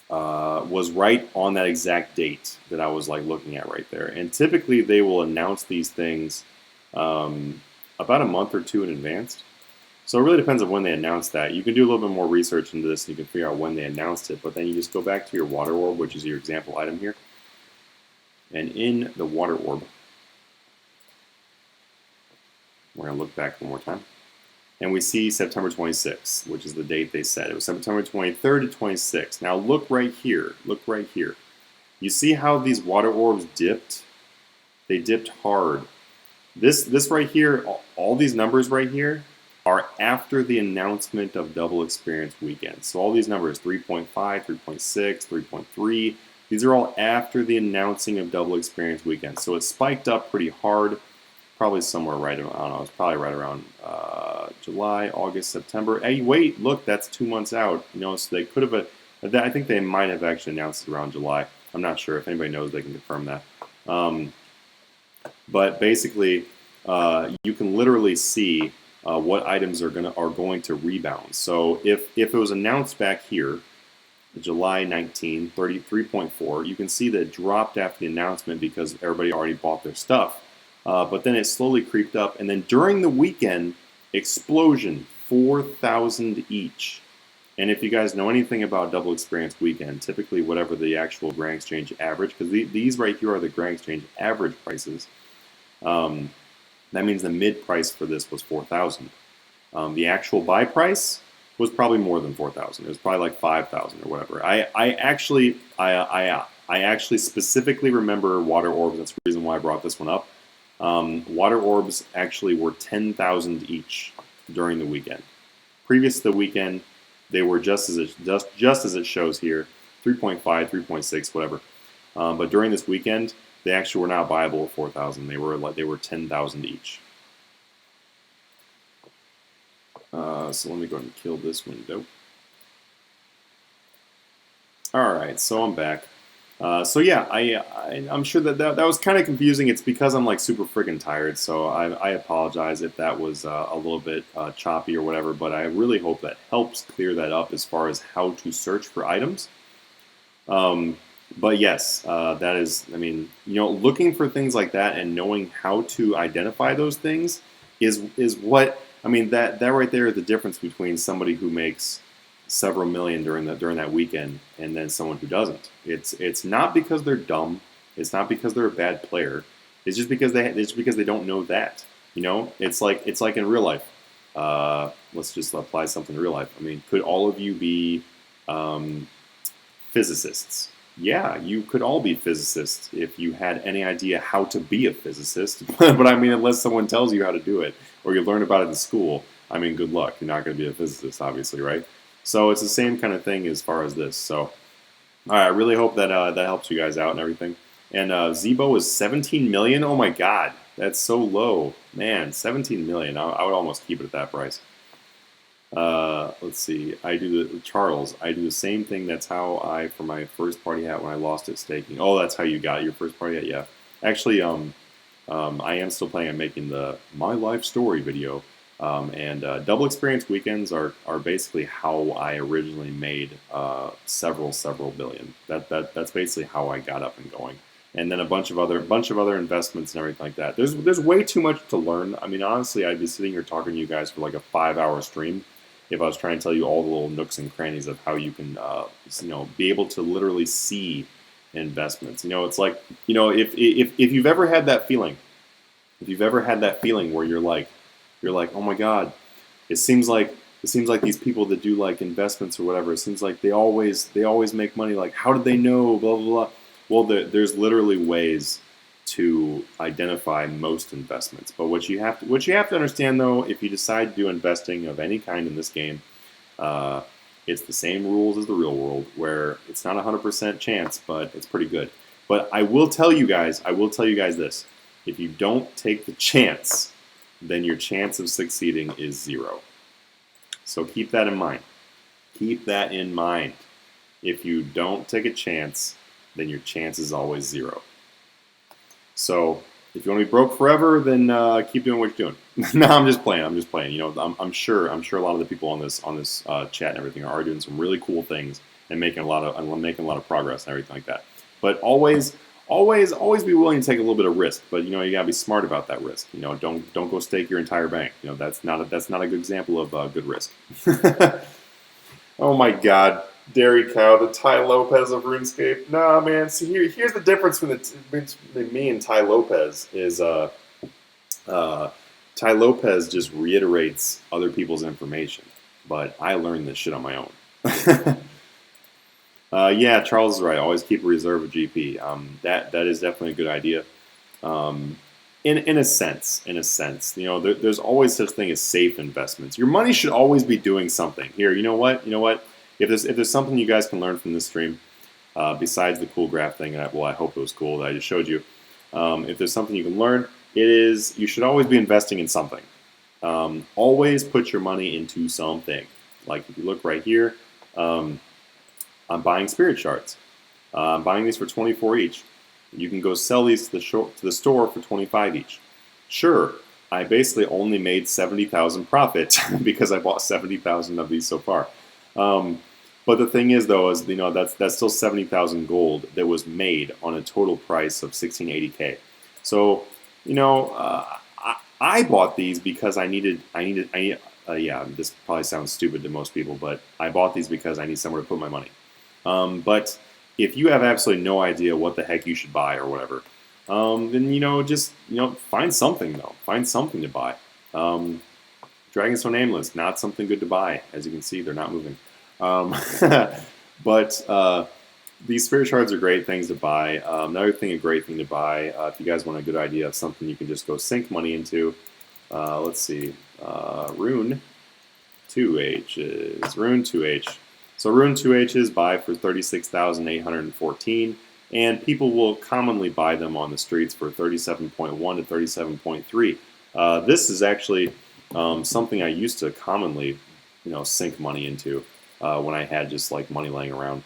was right on that exact date that I was looking at right there. And typically they will announce these things about a month or two in advance. So it really depends on when they announce that. You can do a little bit more research into this and you can figure out when they announced it, but then you just go back to your water orb, which is your example item here. And in the water orb, we're going to look back one more time. And we see September 26th, which is the date they said. It was September 23rd to 26th. Now look right here. Look right here. You see how these water orbs dipped? They dipped hard. This right here, all these numbers right here are after the announcement of double experience weekend. So all these numbers, 3.5, 3.6, 3.3, These are all after the announcing of Double Experience Weekend. So it spiked up pretty hard, probably somewhere right around, I don't know, it's probably right around July, August, September. Hey, wait, look, that's 2 months out. You know, so they could have, I think they might have actually announced it around July. I'm not sure. If anybody knows, they can confirm that. But basically, you can literally see what items are going to rebound. So if it was announced back here, July 19, 33.4, you can see that it dropped after the announcement because everybody already bought their stuff. But then it slowly creeped up, and then during the weekend, explosion, 4,000 each. And if you guys know anything about Double Experience Weekend, typically whatever the actual Grand Exchange average, because these right here are the Grand Exchange average prices, that means the mid price for this was 4,000. The actual buy price was probably more than 4,000. It was probably like 5,000 or whatever. I actually specifically remember water orbs. That's the reason why I brought this one up. Water orbs actually were 10,000 each during the weekend. Previous to the weekend, they were just as it shows here, 3.5, 3.6, whatever. But during this weekend, they actually were not buyable at 4,000. They were 10,000 each. So let me go ahead and kill this window. All right, so I'm back. So yeah, I'm sure that was kind of confusing. It's because I'm like super freaking tired, so I apologize if that was a little bit choppy or whatever, but I really hope that helps clear that up as far as how to search for items. But yes, that is, I mean, you know, looking for things like that and knowing how to identify those things is what, I mean, that right there is the difference between somebody who makes several million during that weekend and then someone who doesn't. It's not because they're dumb. It's not because they're a bad player. It's just because they don't know that. You know, it's like in real life. Let's just apply something to real life. I mean, could all of you be physicists? Yeah, you could all be physicists if you had any idea how to be a physicist. But I mean, unless someone tells you how to do it or you learn about it in school, I mean, good luck. You're not going to be a physicist, obviously, right? So it's the same kind of thing as far as this. So, all right, I really hope that that helps you guys out and everything. And Zebo is 17 million. Oh my God, that's so low, man. 17 million. I would almost keep it at that price. Let's see. Charles. I do the same thing. That's how for my first party hat when I lost it staking. Oh, that's how you got your first party hat. Yeah. Actually, I am still planning on making the My Life Story video. And double experience weekends are basically how I originally made several billion. That's basically how I got up and going. And then a bunch of other investments and everything like that. There's way too much to learn. I mean, honestly, I'd be sitting here talking to you guys for like a 5-hour stream if I was trying to tell you all the little nooks and crannies of how you can be able to literally see investments. You know, it's like, you know, if you've ever had that feeling, where you're like, oh my God, it seems like these people that do like investments or whatever, it seems like they always make money. Like, how did they know? Blah blah blah. Well, there's literally ways to identify most investments. But what you have to understand though, if you decide to do investing of any kind in this game, it's the same rules as the real world, where it's not 100% chance, but it's pretty good. But I will tell you guys this: if you don't take the chance, then your chance of succeeding is 0. So keep that in mind. Keep that in mind. If you don't take a chance, then your chance is always 0. So if you want to be broke forever, then keep doing what you're doing. No, I'm just playing. You know, I'm sure a lot of the people on this chat and everything are doing some really cool things and making a lot of progress and everything like that. But always be willing to take a little bit of risk, but you know, you gotta be smart about that risk. You know, don't go stake your entire bank. You know, that's not a good example of good risk. Oh my God, Dairy Cow, the Ty Lopez of RuneScape. Nah, man. See, here's the difference between me and Ty Lopez is Ty Lopez just reiterates other people's information, but I learned this shit on my own. Yeah, Charles is right. Always keep a reserve of GP. That is definitely a good idea. In a sense, you know, there's always such thing as safe investments. Your money should always be doing something. Here, you know what? If there's something you guys can learn from this stream, besides the cool graph thing, well, I hope it was cool that I just showed you. If there's something you can learn, it is you should always be investing in something. Always put your money into something. Like if you look right here, I'm buying spirit shards. I'm buying these for 24 each. You can go sell these to the store for 25 each. Sure, I basically only made 70,000 profit because I bought 70,000 of these so far. But the thing is, though, is that's still 70,000 gold that was made on a total price of 1680k. So I bought these because I needed. Yeah, this probably sounds stupid to most people, but I bought these because I need somewhere to put my money. But if you have absolutely no idea what the heck you should buy or whatever, then just find something though. Find something to buy. Dragonstone Amulet's not something good to buy. As you can see, they're not moving. But these spirit shards are great things to buy. Another thing, a great thing to buy, if you guys want a good idea of something you can just go sink money into. Let's see, Rune 2H's. Rune 2H. So Rune 2H's buy for 36,814, and people will commonly buy them on the streets for 37.1 to 37.3. This is actually something I used to commonly, sink money into when I had just like money laying around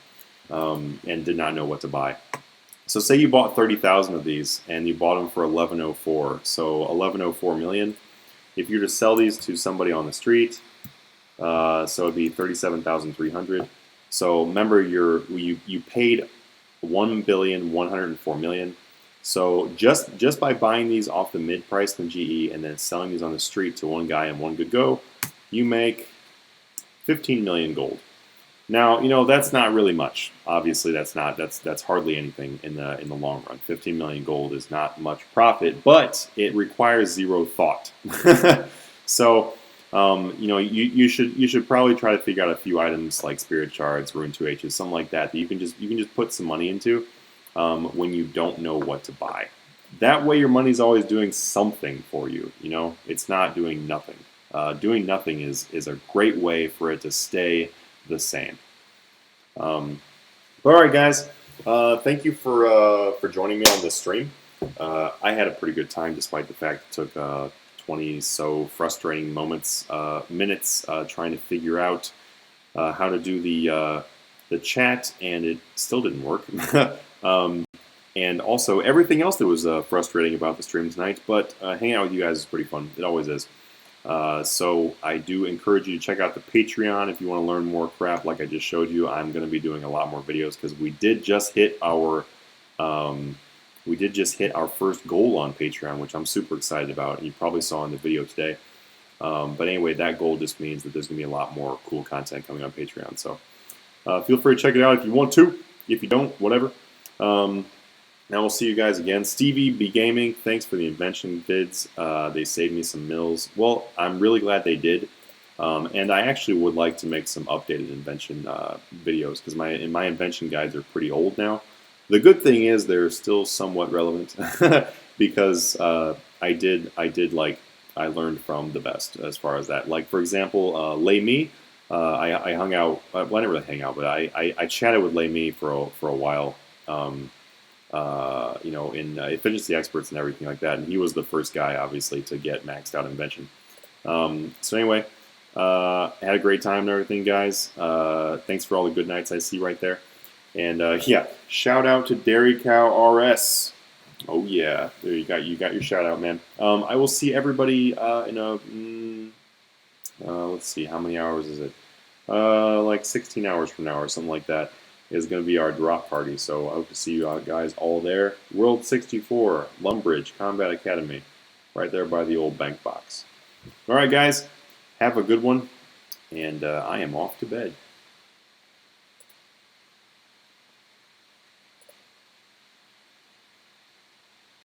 and did not know what to buy. So say you bought 30,000 of these and you bought them for 1104, so 1104 million. If you were to sell these to somebody on the street, so it'd be 37,300. So remember, you paid 1,104,000,000. So just by buying these off the mid price from GE and then selling these on the street to one guy in one good go, you make 15 million gold. Now that's not really much. Obviously, that's hardly anything in the long run. 15 million gold is not much profit, but it requires zero thought. So you should probably try to figure out a few items like spirit shards, rune 2H's, something like that you can just put some money into when you don't know what to buy. That way, your money's always doing something for you. It's not doing nothing. Doing nothing is a great way for it to stay the same. All right, guys. Thank you for joining me on this stream. I had a pretty good time, despite the fact it took 20 so frustrating minutes trying to figure out how to do the chat, and it still didn't work. And also everything else that was frustrating about the stream tonight. But hanging out with you guys is pretty fun. It always is. So I do encourage you to check out the Patreon if you want to learn more crap like I just showed you. I'm going to be doing a lot more videos because we did just hit our first goal on Patreon, which I'm super excited about. You probably saw in the video today. But anyway, that goal just means that there's going to be a lot more cool content coming on Patreon. So feel free to check it out if you want to. If you don't, whatever. Now we'll see you guys again. Stevie B Gaming, thanks for the invention vids. They saved me some mills. Well, I'm really glad they did. And I actually would like to make some updated invention videos because my invention guides are pretty old now. The good thing is they're still somewhat relevant because I learned from the best as far as that. Like for example, Lay Me. I hung out. Well, I didn't really hang out, but I chatted with Lay Me for a while. In efficiency experts and everything like that. And he was the first guy, obviously, to get maxed out invention. So anyway, had a great time and everything, guys. Thanks for all the good nights I see right there. And yeah, shout out to Dairy Cow RS. Oh yeah, there you got your shout out, man. I will see everybody in a. Let's see, how many hours is it? Like 16 hours from now or something like that. Is going to be our drop party, so I hope to see you guys all there. World 64, Lumbridge, Combat Academy, right there by the old bank box. All right, guys, have a good one, and I am off to bed.